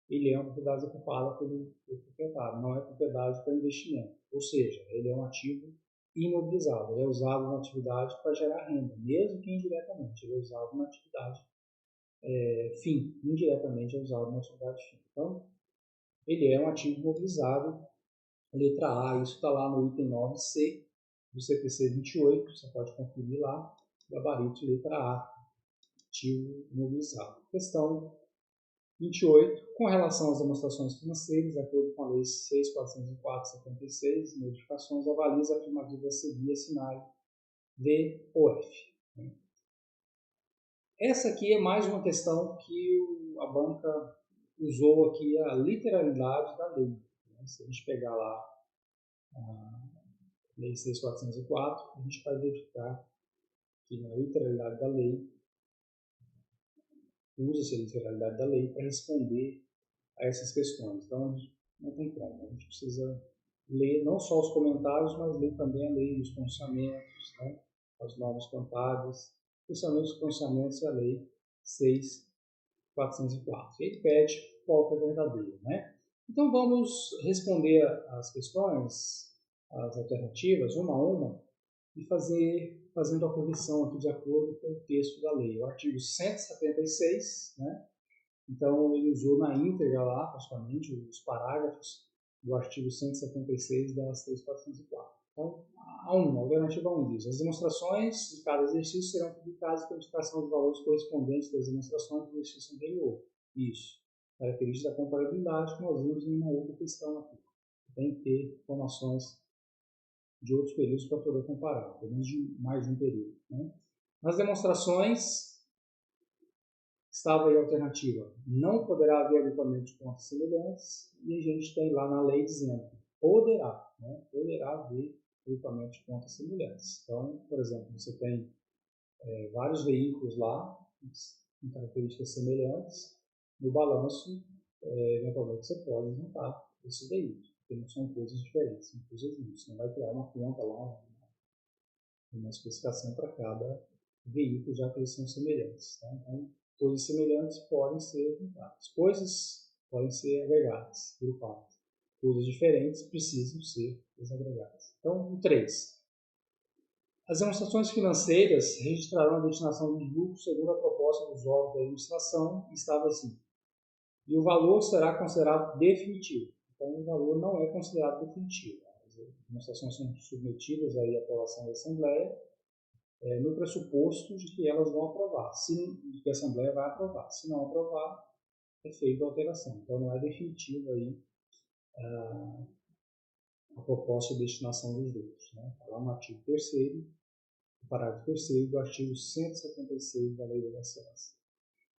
ele é uma propriedade ocupada pelo proprietário, não é propriedade para investimento. Ou seja, ele é um ativo imobilizado, ele é usado na atividade para gerar renda, mesmo que indiretamente. Ele é usado na atividade fim, indiretamente é usado na atividade fim. Então, ele é um ativo imobilizado, letra A, isso está lá no item 9C do CPC 28, você pode conferir lá, gabarito letra A, ativo imobilizado. Questão 28, com relação às demonstrações financeiras, de acordo com a Lei 6.404/76, modificações, avaliza a afirmativa a seguir, assinale D ou F. Essa aqui é mais uma questão que a banca usou aqui a literalidade da lei. Se a gente pegar lá a Lei 6.404, a gente vai verificar que na literalidade da lei, usa-se a literalidade da lei para responder a essas questões. Então, não tem como. A gente precisa ler não só os comentários, mas ler também a lei, os pronunciamentos, né? As normas contábeis, principalmente os pronunciamentos e a lei 6.404. Ele pede qual que é verdadeiro, né? Então, vamos responder as questões, as alternativas, uma a uma, e fazendo a correção aqui de acordo com o texto da lei. O artigo 176, né? Então, ele usou na íntegra lá, praticamente, os parágrafos do artigo 176 da 6.404. Então, a alternativa 1 diz: as demonstrações de cada exercício serão publicadas com a indicação dos valores correspondentes das demonstrações do exercício anterior. Isso. Característica da comparabilidade que nós vimos em uma outra questão aqui. Tem que ter informações de outros períodos para poder comparar, pelo menos de mais de um período, né? Nas demonstrações, estava aí a alternativa: não poderá haver agrupamento de contas semelhantes, e a gente tem lá na lei dizendo que poderá, né? Poderá haver agrupamento de contas semelhantes. Então, por exemplo, você tem vários veículos lá, com características semelhantes, no balanço, eventualmente você pode juntar esses veículos, porque não são coisas diferentes, são coisas juntas. Você não vai criar uma conta lá, uma especificação para cada veículo, já que eles são semelhantes. Tá? Então, coisas semelhantes podem ser juntadas, coisas podem ser agregadas, grupadas. Coisas diferentes precisam ser desagregadas. Então, o 3. As demonstrações financeiras registrarão a destinação dos lucros segundo a proposta dos órgãos da administração, estava assim. E o valor será considerado definitivo. Então, o valor não é considerado definitivo. As demonstrações são submetidas aí à aprovação da Assembleia, no pressuposto de que elas vão aprovar, de que a Assembleia vai aprovar. Se não aprovar, é feita a alteração. Então, não é definitiva aí a proposta de destinação dos lucros. Né? Está lá no artigo 3º, no parágrafo 3º do artigo 176 da Lei da Excelência.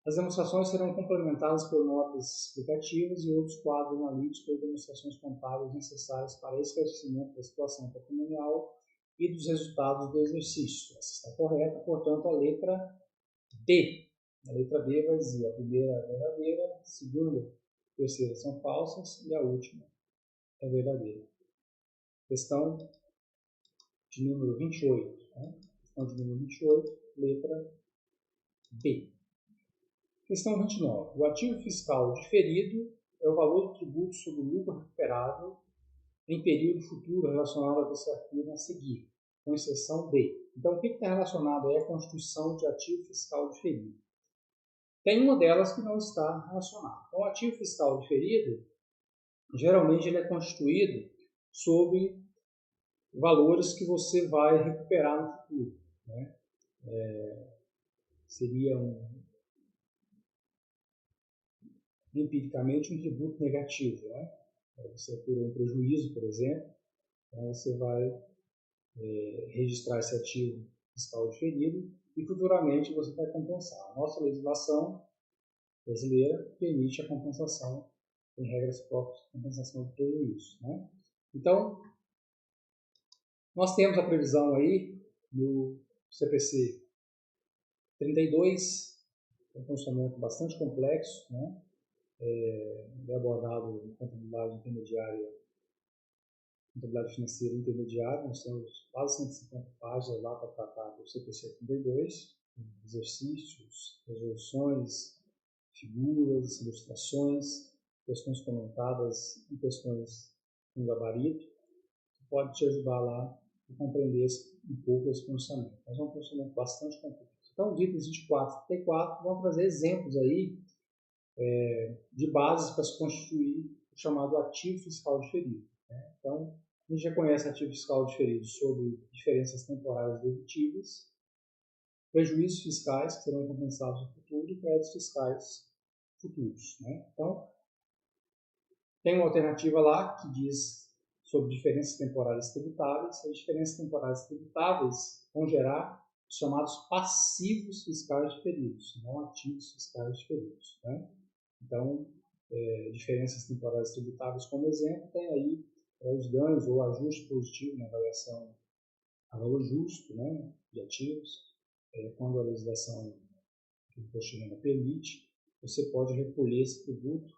As demonstrações serão complementadas por notas explicativas e outros quadros analíticos ou demonstrações contábeis necessárias para esclarecimento da situação patrimonial e dos resultados do exercício. Essa está correta, portanto, a letra D. A letra D vai dizer: a primeira é verdadeira, a segunda e a terceira são falsas e a última é verdadeira. Questão de número 28. Né? Questão de número 28, letra B. Questão 29. O ativo fiscal diferido é o valor do tributo sobre o lucro recuperável em período futuro relacionado a esse artigo a seguir, com exceção B. Então, o que está relacionado aí à constituição de ativo fiscal diferido? Tem uma delas que não está relacionada. Então, o ativo fiscal diferido, geralmente, ele é constituído sobre valores que você vai recuperar no futuro. Né? Seria empiricamente um tributo negativo. Né? Você apurou um prejuízo, por exemplo, então você vai registrar esse ativo fiscal diferido e futuramente você vai compensar. A nossa legislação brasileira permite a compensação, tem regras próprias de compensação de prejuízo. Né? Então, nós temos a previsão aí no CPC 32, é um funcionamento bastante complexo, né? É abordado em contabilidade intermediária, contabilidade financeira intermediária. Nós temos quase 150 páginas lá para tratar do CPC 32, exercícios, resoluções, figuras, ilustrações, questões comentadas e questões com gabarito, que pode te ajudar lá a compreender um pouco esse funcionamento. Mas é um funcionamento bastante complexo. Então, os itens 24 e 34 vão trazer exemplos aí de bases para se constituir o chamado ativo fiscal diferido. Né? Então, a gente já conhece ativo fiscal diferido sobre diferenças temporárias dedutíveis, prejuízos fiscais que serão compensados no futuro e créditos fiscais futuros. Né? Então, tem uma alternativa lá que diz sobre diferenças temporárias tributáveis. As diferenças temporárias tributáveis vão gerar os chamados passivos fiscais diferidos, não ativos fiscais diferidos. Né? Então, diferenças temporárias tributáveis, como exemplo, tem aí os ganhos ou ajuste positivo na variação a valor justo, né, de ativos. Quando a legislação do imposto de renda permite, você pode recolher esse tributo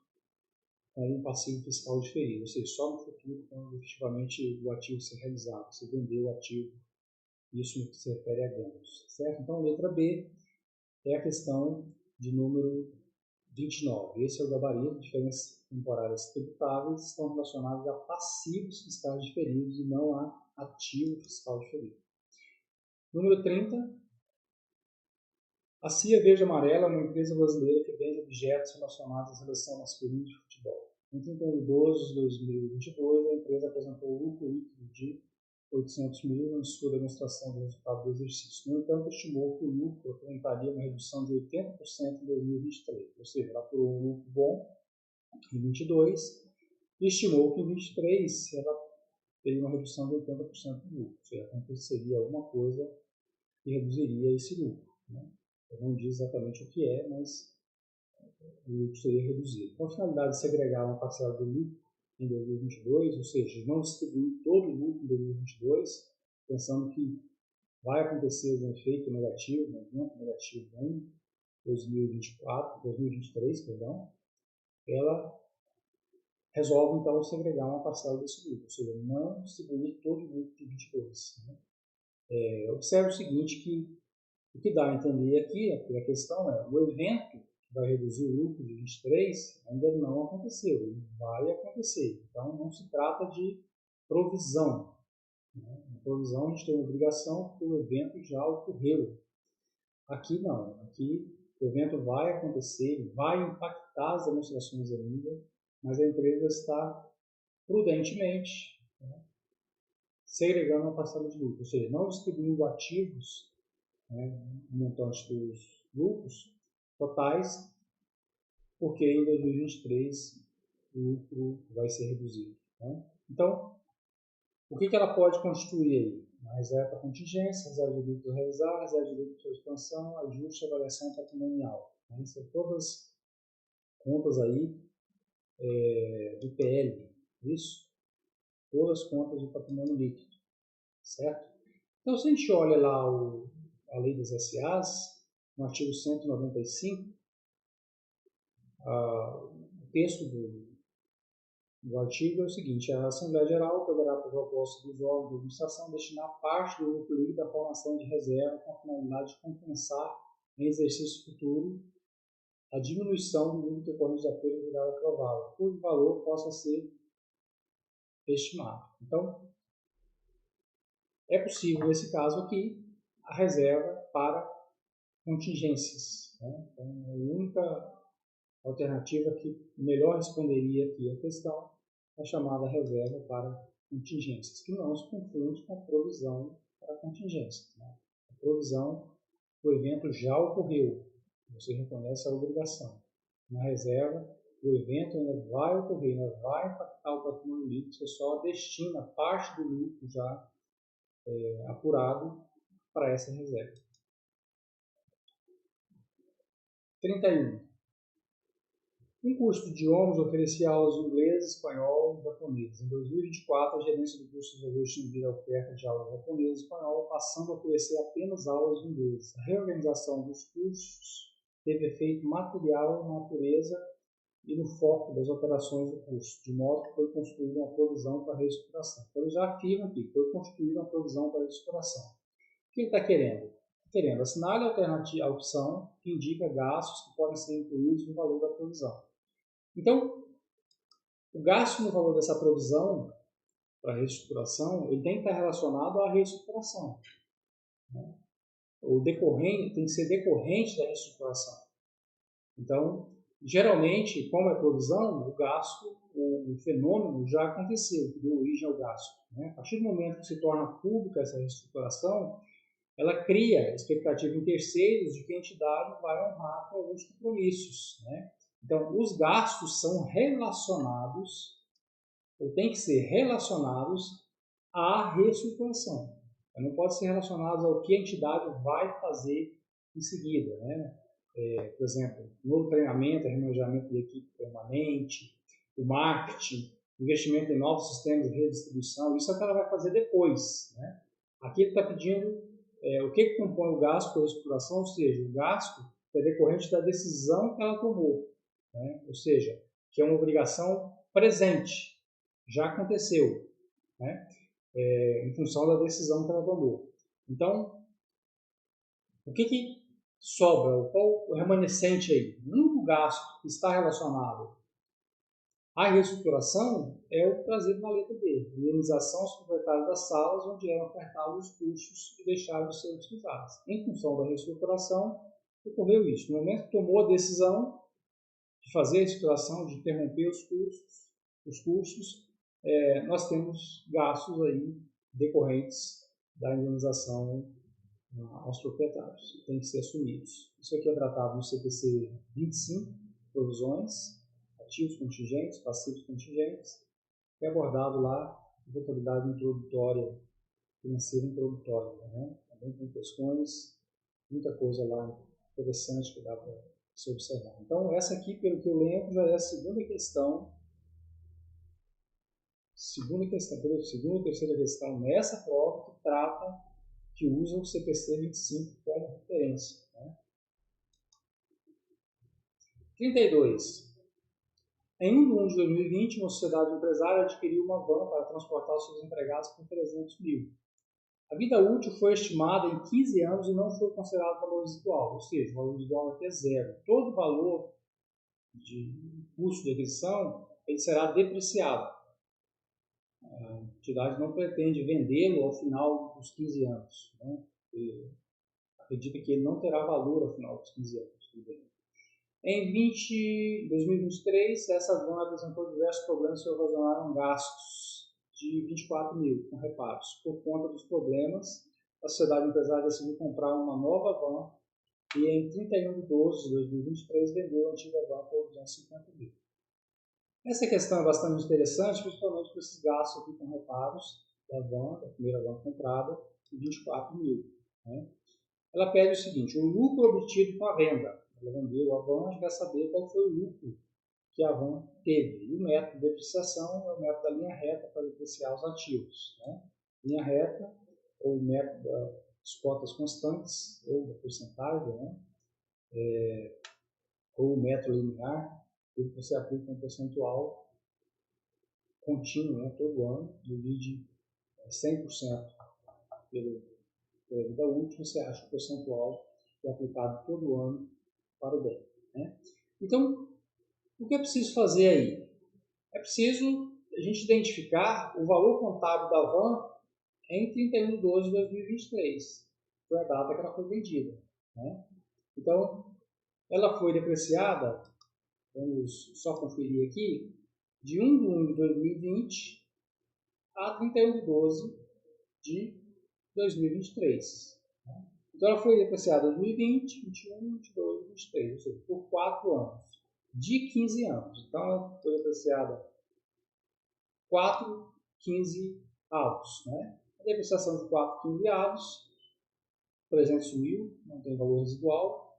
com um passivo fiscal diferido, ou seja, só no futuro, quando efetivamente o ativo ser realizado, você vendeu o ativo, isso no que se refere a ganhos, certo? Então, letra B é a questão de número 29. Esse é o gabarito. Diferenças temporárias tributáveis estão relacionadas a passivos fiscais diferidos e não a ativo fiscal diferido. Número 30. A CIA Verde Amarela é uma empresa brasileira que vende objetos relacionados à seleção masculina de futebol. Em 31 de 12 de 2022, a empresa apresentou lucro líquido de 800 mil em sua demonstração do resultado do exercício. No entanto, estimou que o lucro apresentaria uma redução de 80% em 2023, ou seja, ela apurou um lucro bom em 2022 e estimou que em 2023 ela teria uma redução de 80% do lucro, ou seja, aconteceria alguma coisa que reduziria esse lucro. Né? Eu não diz exatamente o que é, mas o lucro seria reduzido. Com a finalidade de segregar uma parcela do lucro em 2022, ou seja, não distribuir todo o lucro em 2022, pensando que vai acontecer um efeito negativo, um evento negativo em 2023, ela resolve então segregar uma parcela desse lucro, ou seja, não distribuir todo o lucro de 2022. Né? Observe o seguinte, que o que dá a entender aqui, a questão é, o evento que vai reduzir o lucro de 23 ainda não aconteceu, ele vai acontecer. Então, não se trata de provisão. Né? Na provisão, a gente tem uma obrigação porque o evento já ocorreu. Aqui não. Aqui o evento vai acontecer, vai impactar as demonstrações ainda, mas a empresa está prudentemente, né, segregando uma parcela de lucro, ou seja, não distribuindo ativos, né, o montante dos lucros totais, porque em 2023 o lucro vai ser reduzido. Né? Então, o que ela pode constituir aí? Uma reserva para contingência, reserva de lucro a realizar, reserva de lucro para expansão, ajuste e avaliação patrimonial. Né? São todas contas aí do PL, isso? Todas as contas do patrimônio líquido, certo? Então, se a gente olha lá a lei das SAs, no artigo 195, o texto do artigo é o seguinte: a Assembleia Geral poderá, por proposta dos órgãos de administração, destinar parte do lucro líquido à formação de reserva com a finalidade de compensar em exercício futuro a diminuição do lucro decorrente da perda de dado provável, cujo valor possa ser estimado. Então, é possível, nesse caso aqui, a reserva para contingências. Né? Então, a única alternativa que melhor responderia aqui a questão é a chamada reserva para contingências, que não se confunde com a provisão para contingências. Né? A provisão, o evento já ocorreu, você reconhece a obrigação. Na reserva, o evento ainda vai ocorrer, ainda vai impactar o patrimônio líquido, você só destina parte do lucro já apurado para essa reserva. 31. Um curso de idiomas oferecia aulas de inglês, espanhol e japonês. Em 2024, a gerência do curso resolveu extinguir a oferta de aulas de japonês e espanhol, passando a oferecer apenas aulas de inglês. A reorganização dos cursos teve efeito material na natureza e no foco das operações do curso, de modo que foi construída uma provisão para a reestruturação. Então, ele já afirma aqui, foi construída uma provisão para a reestruturação. O que ele está querendo? Querendo assinar a opção que indica gastos que podem ser incluídos no valor da provisão. Então, o gasto no valor dessa provisão para a reestruturação, ele tem que estar relacionado à reestruturação. Né? O decorrente tem que ser decorrente da reestruturação. Então, geralmente, como é provisão, o gasto, o fenômeno já aconteceu, que deu origem ao gasto. Né? A partir do momento que se torna pública essa reestruturação, ela cria expectativa em terceiros de que a entidade vai honrar com alguns compromissos. Né? Então, os gastos são relacionados, ou tem que ser relacionados à reestruturação. Não pode ser relacionado ao que a entidade vai fazer em seguida, né? Por exemplo, novo treinamento, remanejamento de equipe permanente, o marketing, investimento em novos sistemas de redistribuição, isso é o que ela vai fazer depois, né? Aqui ele está pedindo o que compõe o gasto por exploração, ou seja, o gasto é decorrente da decisão que ela tomou, né? Ou seja, que é uma obrigação presente, já aconteceu, né? Em função da decisão que ela tomou. Então, o que sobra? Qual o remanescente aí? O único gasto que está relacionado à reestruturação é o trazido na letra B, indenização aos proprietários das salas onde eram ofertados os custos e deixaram de ser utilizados. Em função da reestruturação, ocorreu isso. No momento que tomou a decisão de fazer a reestruturação, de interromper os custos, nós temos gastos aí decorrentes da indenização aos proprietários, tem que ser assumidos. Isso aqui é tratado no CPC 25, provisões, ativos contingentes, passivos contingentes, é abordado lá na contabilidade introdutória, financeira introdutória, né? Também tem questões, muita coisa lá interessante que dá para se observar. Então, essa aqui, pelo que eu lembro, já é a segunda ou terceira questão nessa prova que trata, que usa o CPC 25 como referência. Né? 32. Em 1 de 1 de 2020, uma sociedade empresária adquiriu uma van para transportar os seus empregados por 300 mil. A vida útil foi estimada em 15 anos e não foi considerado valor residual, ou seja, o valor residual aqui é zero. Todo valor de custo de aquisição ele será depreciado. A entidade não pretende vendê-lo ao final dos 15 anos. Né? Acredita que ele não terá valor ao final dos 15 anos. Em 2023, essa van apresentou diversos problemas que ocasionaram gastos de 24 mil, com reparos. Por conta dos problemas, a sociedade empresária decidiu comprar uma nova van e em 31 de 12 de 2023 vendeu a antiga van por 250 mil. Essa questão é bastante interessante, principalmente por esses gastos aqui com reparos da van, da primeira van comprada, de 24 mil. Né? Ela pede o seguinte: o lucro obtido com a venda. Ela vendeu a van e quer saber qual foi o lucro que a van teve. E o método de depreciação é o método da linha reta para depreciar os ativos. Né? Linha reta, ou o método das cotas constantes, ou da porcentagem, né? Ou o método linear, que você aplica um percentual contínuo, né? Todo ano, divide 100% pela vida útil, você acha o percentual que é aplicado todo ano para o bem. Né? Então, o que é preciso fazer aí? É preciso a gente identificar o valor contábil da van em 31 de 12 de 2023, foi a data que ela foi vendida. Né? Então, ela foi depreciada, vamos só conferir aqui, de 1 de 1 de 2020 a 31 de 12 de 2023. Né? Então, ela foi depreciada em 2020, 21, 22, 23, ou seja, por 4 anos, de 15 anos. Então, ela foi depreciada 4, 15 avos. Né? A depreciação de 4, 15 avos, 300 mil, não tem valor residual,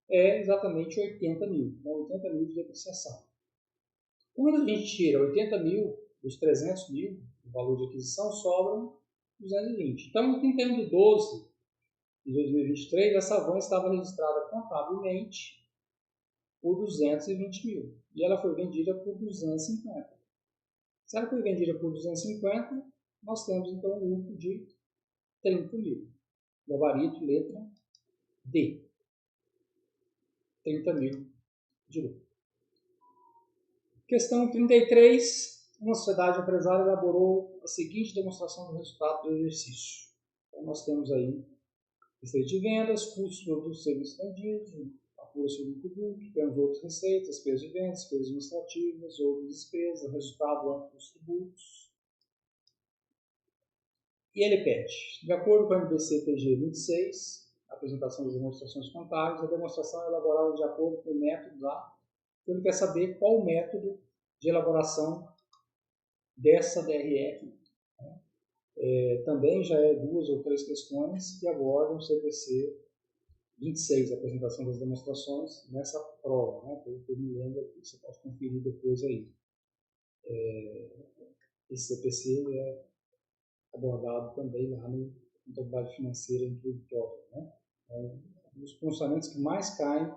é exatamente 80 mil. Então, 80 mil de depreciação. Quando a gente tira 80 mil dos 300 mil, o valor de aquisição, sobram 220. Então, em 31 de 12 de 2023, essa van estava registrada contabilmente por 220 mil. E ela foi vendida por 250. Se ela foi vendida por 250, nós temos então um lucro de 30 mil. Gabarito, letra D. 30 mil de lucro. Questão 33. Uma sociedade empresária elaborou a seguinte demonstração do resultado do exercício. Então, nós temos aí receita de vendas, custos, produtos e serviços vendidos, apura-se o lucro bruto, temos outras receitas, despesas de vendas, despesas administrativas, outras despesas, resultado antes dos tributos. E ele pede, de acordo com a MBC PG 26, a apresentação das demonstrações contábeis, a demonstração é elaborada de acordo com o método da... Então, ele quer saber qual o método de elaboração dessa DRE aqui. Né? também já é 2 ou 3 questões que abordam o CPC 26, a apresentação das demonstrações, nessa prova, né? Pelo que eu me lembro aqui, você pode conferir depois aí. Esse CPC é abordado também lá no Contabilidade Financeira Introdutória, né? É um dos pronunciamentos que mais caem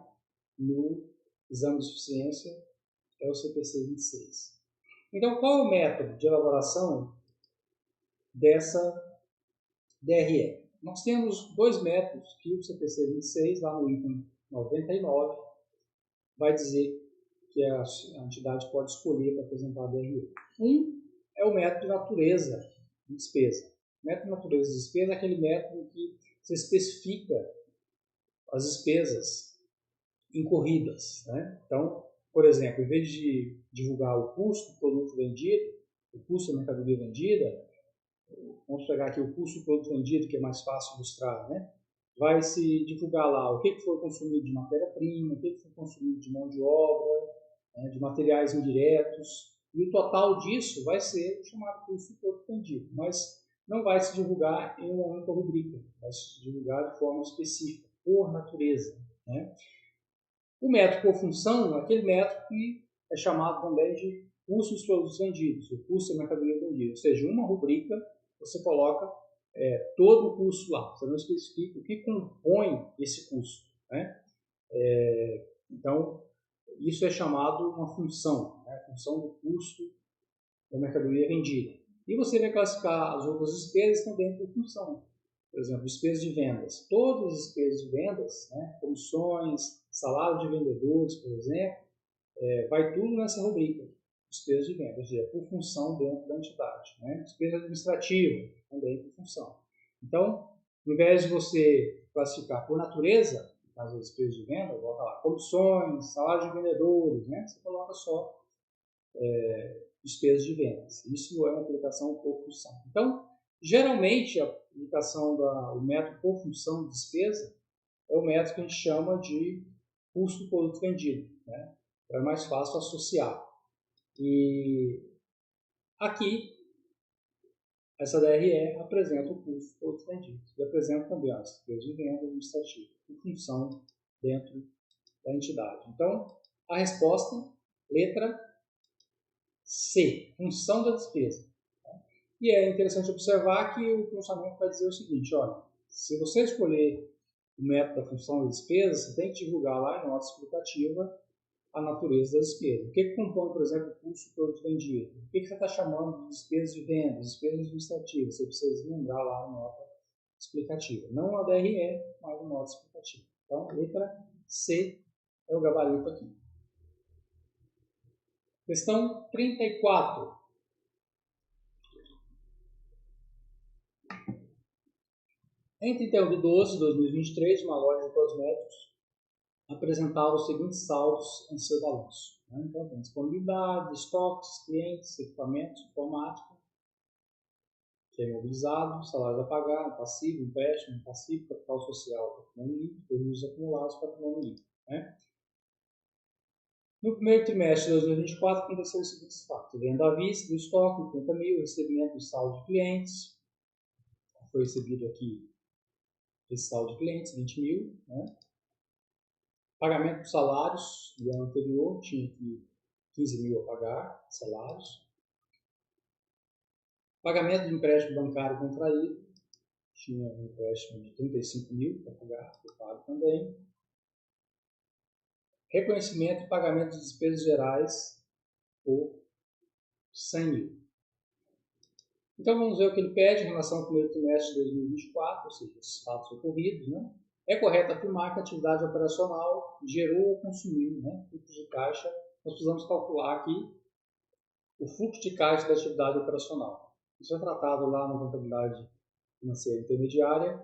no exame de suficiência é o CPC 26. Então, qual é o método de elaboração dessa DRE? Nós temos 2 métodos que o CPC 26, lá no item 99, vai dizer que a entidade pode escolher para apresentar a DRE. Um é o método de natureza de despesa. O método de natureza de despesa é aquele método que você especifica as despesas incorridas, né? Então, por exemplo, em vez de divulgar o custo do produto vendido, o custo da mercadoria vendida, vamos pegar aqui o custo do produto vendido, que é mais fácil ilustrar, né? Vai se divulgar lá o que foi consumido de matéria-prima, o que foi consumido de mão de obra, né, de materiais indiretos, e o total disso vai ser o chamado custo do produto vendido, mas não vai se divulgar em uma única rubrica, vai se divulgar de forma específica, por natureza, né? O método por função é aquele método que é chamado também de custo dos produtos vendidos, o custo da mercadoria vendida, ou seja, uma rubrica você coloca todo o custo lá, você não especifica o que compõe esse custo, né? Então, isso é chamado uma função, né? A função do custo da mercadoria vendida. E você vai classificar as outras despesas também por função. Por exemplo, despesas de vendas. Todas as despesas de vendas, né? Comissões, salário de vendedores, por exemplo, vai tudo nessa rubrica, despesas de vendas, ou seja, por função dentro da entidade, né? Despesa administrativa, também por função. Então, ao invés de você classificar por natureza, no caso das despesas de venda, coloca lá comissões, salário de vendedores, né? Você coloca só despesas de vendas. Isso é uma aplicação por função. Então, geralmente, a aplicação do método por função de despesa é o método que a gente chama de custo do produto vendido, né? É mais fácil associar. E aqui, essa DRE apresenta o custo do produto vendido e apresenta também as despesas de venda administrativa e função dentro da entidade. Então, a resposta, letra C, função da despesa. E é interessante observar que o pronunciamento vai dizer o seguinte, olha, se você escolher o método da função da despesa, você tem que divulgar lá em nota explicativa a natureza da despesa. O que compõe, por exemplo, o custo do produto vendido? O que você está chamando de despesas de venda, despesas administrativas? Você precisa lembrar lá a nota explicativa. Não a DRE, mas a nota explicativa. Então, letra C é o gabarito aqui. Questão 34. Em 31 de 12 de 2023, uma loja de cosméticos apresentava os seguintes saldos em seu balanço. Então, tem disponibilidade, estoques, clientes, equipamentos, informática, que é imobilizado, salários a pagar, passivo, empréstimo, passivo, capital social, patrimônio líquido, prejuízos acumulados, patrimônio líquido, né? No primeiro trimestre de 2024, aconteceu os seguintes fatos: venda à vista do estoque, 80 mil, recebimento do saldo de clientes, foi recebido aqui esse saldo de clientes, 20 mil, né? Pagamento de salários do ano anterior, tinha aqui 15 mil a pagar, salários. Pagamento de empréstimo bancário contraído, tinha um empréstimo de 35 mil para pagar, foi pago também. Reconhecimento e pagamento de despesas gerais por 100 mil. Então vamos ver o que ele pede em relação ao primeiro trimestre de 2024, ou seja, esses fatos ocorridos, né? É correto afirmar que a atividade operacional gerou ou consumiu, né, fluxo de caixa. Nós precisamos calcular aqui o fluxo de caixa da atividade operacional. Isso é tratado lá na contabilidade financeira intermediária.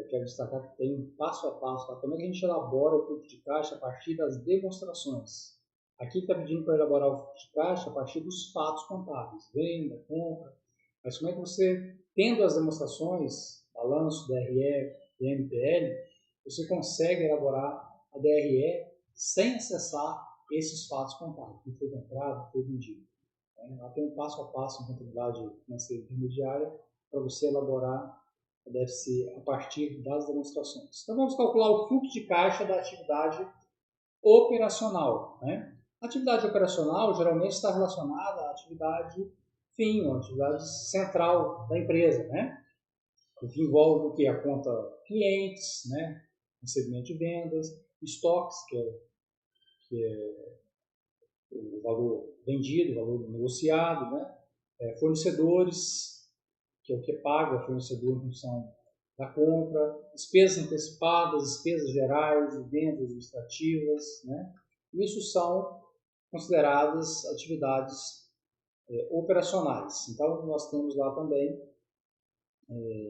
Quero destacar que tem um passo a passo lá, como é que a gente elabora o fluxo de caixa a partir das demonstrações. Aqui está pedindo para elaborar o fluxo de caixa a partir dos fatos contábeis, venda, compra. Mas como é que você, tendo as demonstrações, balanço, DRE, MPL, você consegue elaborar a DRE sem acessar esses fatos contábeis, que foi comprado, foi vendido. Ela tem um passo a passo em contabilidade financeira intermediária para você elaborar, deve ser a partir das demonstrações. Então vamos calcular o fluxo de caixa da atividade operacional. A atividade operacional geralmente está relacionada à atividade fim, à atividade central da empresa, o que envolve o que? A conta clientes, recebimento de vendas, estoques, que é o valor vendido, o valor negociado, fornecedores, que é o que paga o fornecedor em função da compra, despesas antecipadas, despesas gerais, vendas administrativas, Isso são consideradas atividades operacionais. Então, nós temos lá também,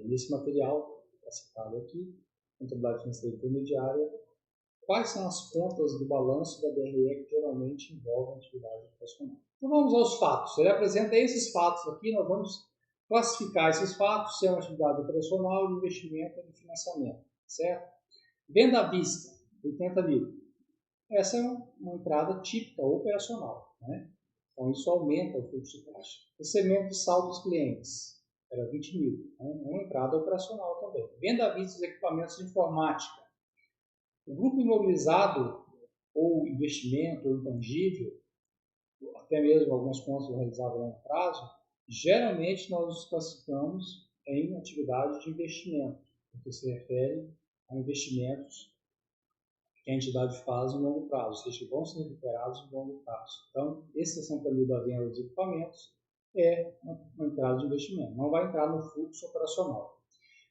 nesse material, está citado aqui, contabilidade financeira intermediária, quais são as contas do balanço da DRE que geralmente envolvem atividade operacional. Então, vamos aos fatos. Ele apresenta esses fatos aqui, nós vamos classificar esses fatos se é uma atividade operacional, de investimento ou de financiamento, certo? Venda à vista, 80 mil. Essa é uma entrada típica operacional, Então, isso aumenta o fluxo de caixa. Recebimento de saldo dos clientes, era 20 mil, É uma entrada operacional também. Venda à vista dos equipamentos de informática. O grupo imobilizado, ou investimento, ou intangível, até mesmo algumas contas realizadas a longo prazo, geralmente nós os classificamos em atividade de investimento, porque se refere a investimentos que a entidade faz em longo prazo, ou seja, que vão ser recuperados em longo prazo. Então, esse 60 mil da venda dos equipamentos é uma entrada de investimento, não vai entrar no fluxo operacional.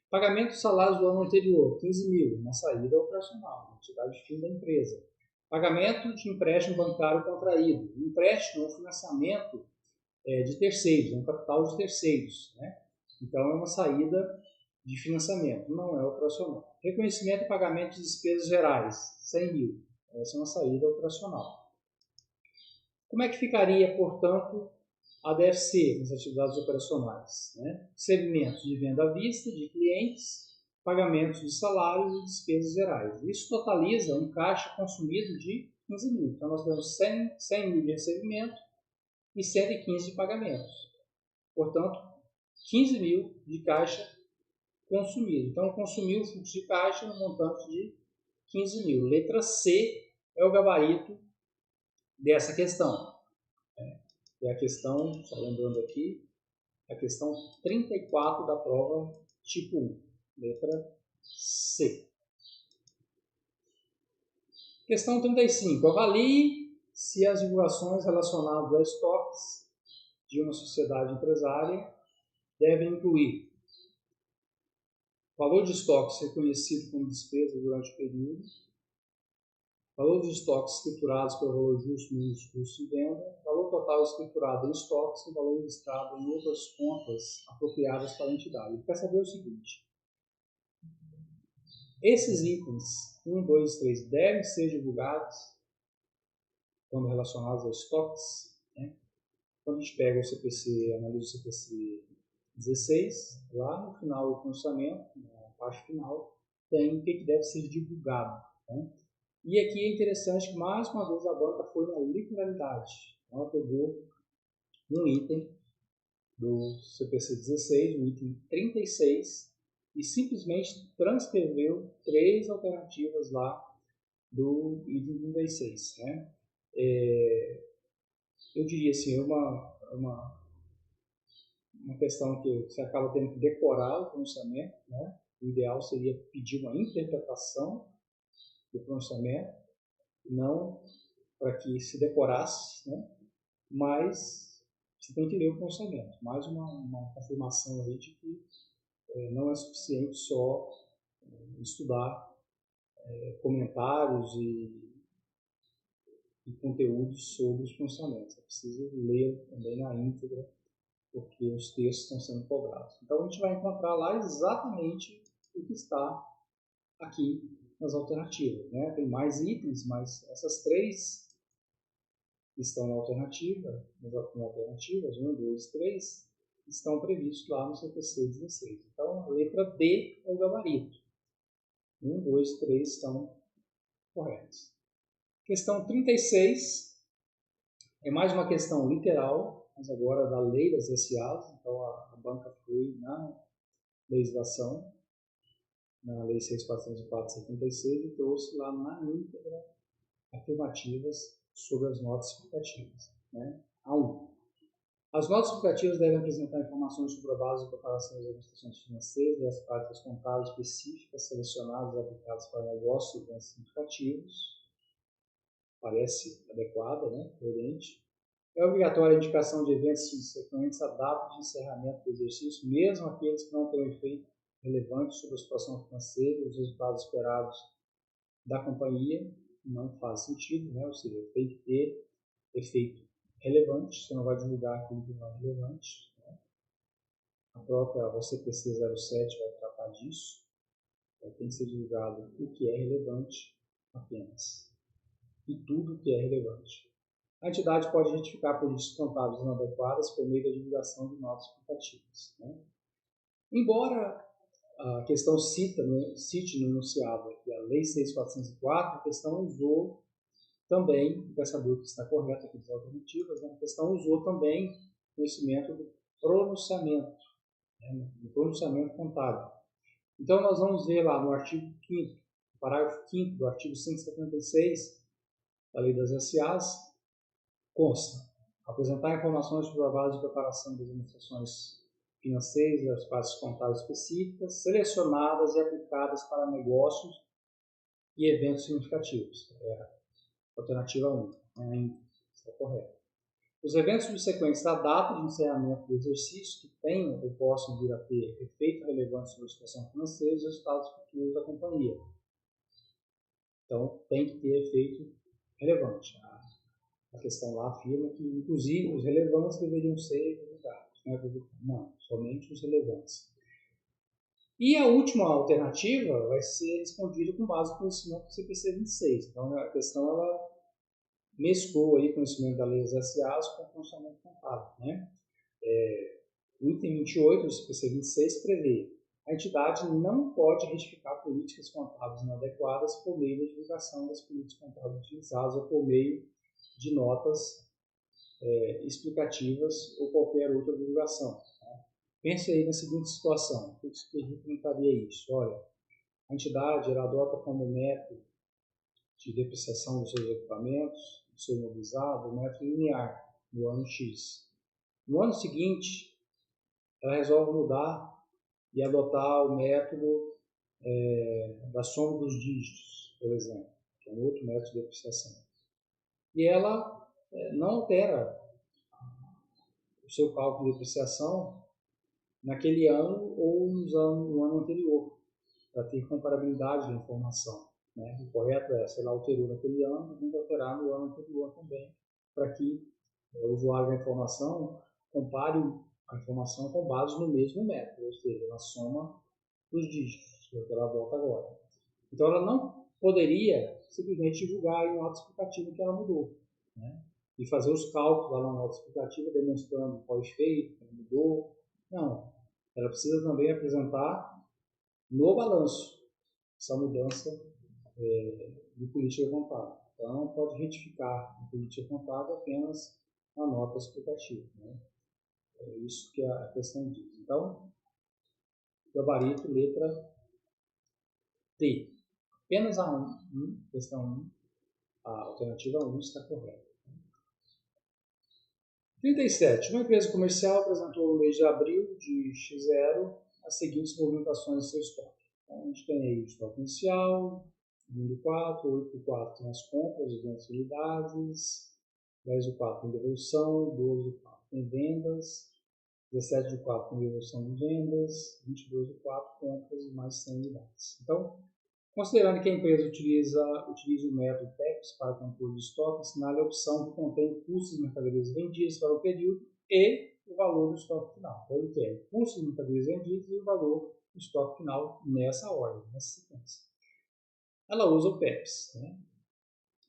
Pagamento de salários do ano anterior, 15 mil, uma saída operacional, uma atividade fim da empresa. Pagamento de empréstimo bancário contraído. O empréstimo é um financiamento de terceiros, é um capital de terceiros. Então, é uma saída de financiamento, não é operacional. Reconhecimento e pagamento de despesas gerais, 100 mil. Essa é uma saída operacional. Como é que ficaria, portanto, a DFC nas atividades operacionais? Recebimentos de venda à vista de clientes, pagamentos de salários e despesas gerais. Isso totaliza um caixa consumido de 15 mil. Então, nós temos 100 mil de recebimento e 115 de pagamentos. Portanto, 15 mil de caixa consumido. Então, consumiu o fluxo de caixa no montante de 15 mil. Letra C é o gabarito dessa questão. É a questão, só lembrando aqui, a questão 34 da prova tipo 1, letra C. Questão 35. Avalie se as divulgações relacionadas a estoques de uma sociedade empresária devem incluir valor de estoques reconhecido como despesa durante o período, valor de estoques escriturados pelo valor justo menos custo de venda, valor total escriturado em estoques e valor registrado em outras contas apropriadas para a entidade. Ele quer saber o seguinte: esses itens 1, 2 e 3 devem ser divulgados quando relacionados a estoques. Quando a gente pega o CPC, analisa o CPC 16, lá no final do pronunciamento, na parte final, tem o que deve ser divulgado. E aqui é interessante que, mais uma vez, a banca foi na literalidade. Ela pegou um item do CPC 16, um item 36, e simplesmente transcreveu 3 alternativas lá do item 36. Eu diria assim, uma questão que você acaba tendo que decorar o pronunciamento. O ideal seria pedir uma interpretação do pronunciamento, não para que se decorasse, mas você tem que ler o pronunciamento. Mais uma confirmação aí de que não é suficiente só estudar comentários e conteúdos sobre os pronunciamentos. É preciso ler também na íntegra, porque os textos estão sendo cobrados. Então, a gente vai encontrar lá exatamente o que está aqui nas alternativas. Tem mais itens, mas essas 3 que estão na alternativa, nas alternativas 1, 2, 3, estão previstos lá no CPC 16. Então, a letra D é o gabarito. 1, 2 e 3 estão corretos. Questão 36 é mais uma questão literal. mas agora da lei das SAs. Então a banca foi na legislação, na Lei 6.404/76, e trouxe lá na íntegra afirmativas sobre as notas explicativas. Né? A1. As notas explicativas devem apresentar informações sobre a base de preparação das administrações financeiras e as práticas contábeis específicas selecionadas e aplicadas para negócios e eventos significativos. Parece adequada, né? Coerente. É obrigatória a indicação de eventos subsequentes à data de encerramento do exercício, mesmo aqueles que não tenham efeito relevante sobre a situação financeira e os resultados esperados da companhia. Não faz sentido, né? Ou seja, tem que ter efeito relevante, você não vai divulgar aquilo que não é relevante. Né? A própria OCPC 07 vai tratar disso. Tem que ser divulgado o que é relevante apenas. E tudo o que é relevante. A entidade pode retificar políticas contábeis inadequadas por meio da divulgação de notas explicativas. Né? Embora a questão cite no enunciado aqui a Lei 6.404, a questão usou também, para saber o que está correto aqui das alternativas, né? A questão usou também conhecimento do pronunciamento, né? Do pronunciamento contábil. Então nós vamos ver lá no artigo 5º, parágrafo 5º do artigo 176 da Lei das SAs, consta apresentar informações sobre a base de preparação das administrações financeiras e das partes contábeis específicas, selecionadas e aplicadas para negócios e eventos significativos. Alternativa 1. Está correto. Os eventos subsequentes da data de encerramento do exercício que tenham ou possam vir a ter efeito relevante sobre a situação financeira e os resultados futuros da companhia. Então, tem que ter efeito relevante. A questão lá afirma que, inclusive, os relevantes deveriam ser divulgados. Não, somente os relevantes. E a última alternativa vai ser respondida com base no conhecimento do CPC 26. Então, a questão ela mesclou aí conhecimento da Lei das SAs com o funcionamento contábil. Né? O item 28 do CPC 26 prevê: a entidade não pode retificar políticas contábeis inadequadas por meio da divulgação das políticas contábeis utilizadas ou por meio de notas explicativas ou qualquer outra divulgação. Tá? Pense aí na seguinte situação: o que representaria isso? Olha, a entidade ela adota como método de depreciação dos seus equipamentos, do seu imobilizado, o método linear, no ano X. No ano seguinte, ela resolve mudar e adotar o método da soma dos dígitos, por exemplo, que é um outro método de depreciação. E ela não altera o seu cálculo de depreciação naquele ano ou no ano anterior, para ter comparabilidade da informação. Né? O correto é, se ela alterou naquele ano, tem que alterar no ano anterior também, para que o usuário da informação compare a informação com base no mesmo método, ou seja, na soma dos dígitos, que é o que ela volta agora. Então, ela não poderia simplesmente divulgar em nota explicativa que ela mudou, né? E fazer os cálculos lá na nota explicativa, demonstrando qual efeito, que ela mudou. Não, ela precisa também apresentar no balanço essa mudança de política contábil. Então, não pode retificar a política contábil apenas na nota explicativa. Né? É isso que a questão diz. Então, gabarito, letra T. Apenas a 1, questão 1, a alternativa 1 está correta. 37. Uma empresa comercial apresentou no mês de abril de X0 as seguintes movimentações do seu estoque. Então, a gente tem aí o estoque inicial, 1 do 4, 8 do 4 tem as compras, as vendas de unidades, 10 do 4 tem devolução, 12 do 4 tem vendas, 17 do 4 tem devolução de vendas, 22 do 4 compras e mais 100 unidades. Então, considerando que a empresa utiliza o método PEPS para controle de estoque, assinale a opção que contém custos de mercadorias vendidas para o período e o valor do estoque final. Então, ele quer o custo de mercadorias vendidas e o valor do estoque final nessa ordem, nessa sequência. Ela usa o PEPS. Né?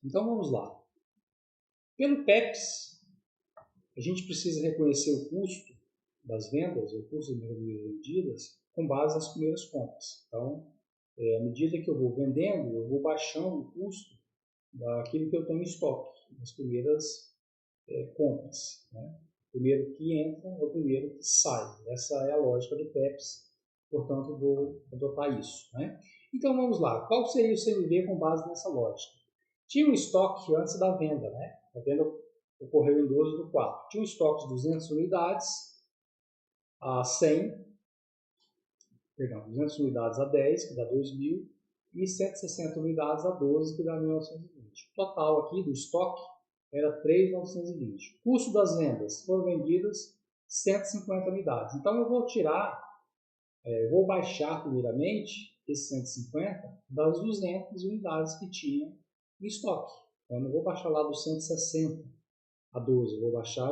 Então, vamos lá. Pelo PEPS, a gente precisa reconhecer o custo das vendas, o custo de mercadorias vendidas, com base nas primeiras compras. Então, à medida que eu vou vendendo, eu vou baixando o custo daquilo que eu tenho em estoque, das primeiras compras. Né? primeiro que entra é o primeiro que sai. Essa é a lógica do PEPS, portanto, vou adotar isso, né? Então, vamos lá. Qual seria o CMV com base nessa lógica? Tinha um estoque antes da venda, né? A venda ocorreu em 12/4. Tinha um estoque de 200 unidades a 200 unidades a 10, que dá 2.000, e 160 unidades a 12, que dá 1.920. O total aqui do estoque era 3.920. O custo das vendas foram vendidas 150 unidades. Então eu vou vou baixar primeiramente esses 150 das 200 unidades que tinha em estoque. Eu não vou baixar lá dos 160 a 12, eu vou baixar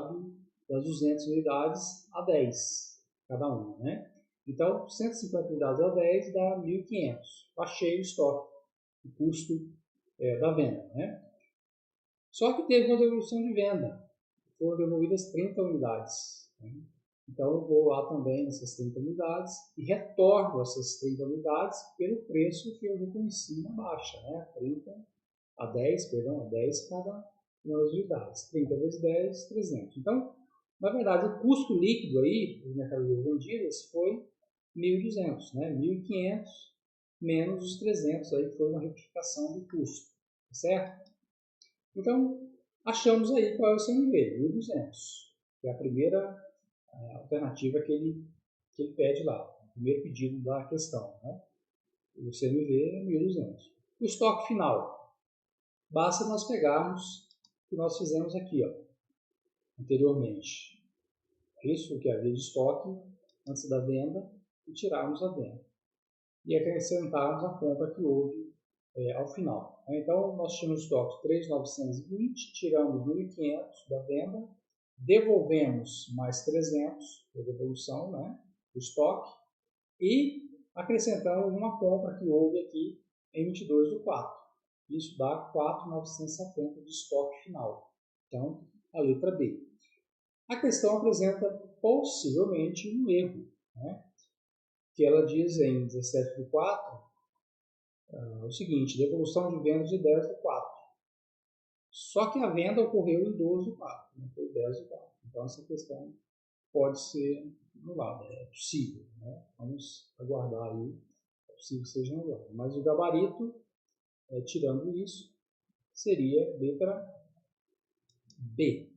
das 200 unidades a 10, cada uma, né? Então, 150 unidades a 10 dá 1.500. Baixei o estoque, o custo da venda, né? Só que teve uma devolução de venda. Foram devolvidas 30 unidades. Né? Então, eu vou lá também nessas 30 unidades e retorno essas 30 unidades pelo preço que eu reconheci na baixa, né? 10 cada uma das unidades. 30 vezes 10, 300. Então, na verdade, o custo líquido aí, das mercadorias vendidas, foi 1.200, né? 1.500 menos os 300 aí, que foi uma retificação do custo, certo? Então, achamos aí qual é o CMV, 1.200, que é a primeira alternativa que ele pede lá, o primeiro pedido da questão, né? O CMV é 1.200. O estoque final, basta nós pegarmos o que nós fizemos aqui, ó, anteriormente. Isso que havia de estoque antes da venda e tirarmos a venda. E acrescentarmos a compra que houve ao final. Então, nós tínhamos estoque 3.920, tiramos 1.500 da venda, devolvemos mais 300 da devolução, né, do estoque, e acrescentamos uma compra que houve aqui em 22/4. Isso dá 4.970 de estoque final. Então, a letra B. A questão apresenta possivelmente um erro, né? Que ela diz em 17/4 o seguinte: devolução de vendas de 10/4. Só que a venda ocorreu em 12/4, não foi 10/4. Então essa questão pode ser anulada, é possível, né? Vamos aguardar aí, é possível que seja anulada. Mas o gabarito, tirando isso, seria letra B.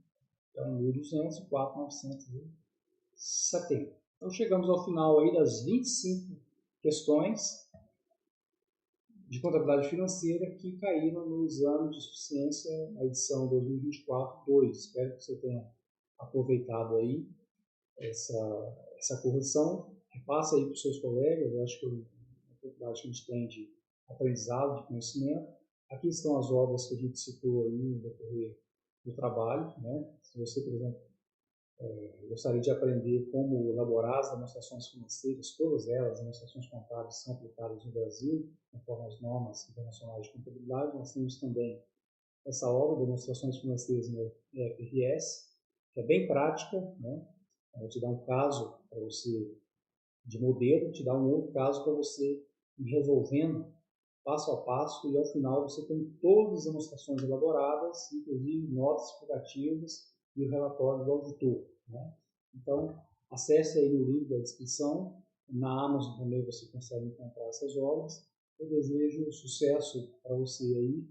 Então 1.200 e 4.970. Então chegamos ao final aí das 25 questões de contabilidade financeira que caíram no exame de suficiência na edição 2024-2. Espero que você tenha aproveitado aí essa correção. Repassa aí para os seus colegas. Eu acho que é uma oportunidade que a gente tem de aprendizado, de conhecimento. Aqui estão as obras que a gente citou aí no decorrer do trabalho, né? Se você, por exemplo, gostaria de aprender como elaborar as demonstrações financeiras, todas elas, as demonstrações contábeis, são aplicadas no Brasil, conforme as normas internacionais de contabilidade. Nós temos também essa obra, Demonstrações Financeiras no EFRS, que é bem prática, né? Ela te dá um caso para você de modelo, te dá um outro caso para você ir resolvendo passo a passo, e ao final você tem todas as demonstrações elaboradas, inclusive notas explicativas e o relatório do auditor, né? Então, acesse aí no link da descrição. Na Amazon também você consegue encontrar essas obras. Eu desejo sucesso para você aí,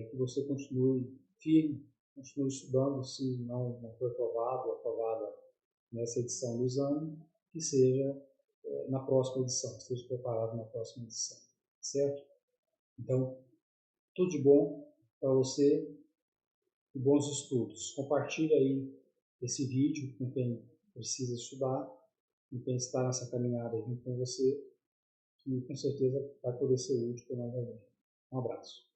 que você continue firme, continue estudando, se não foi aprovado ou aprovada nessa edição do exame, que seja na próxima edição, esteja preparado na próxima edição, certo? Então, tudo de bom para você e bons estudos. Compartilhe aí esse vídeo com quem precisa estudar, com quem está nessa caminhada junto com você, que com certeza vai poder ser útil para nós. Um abraço.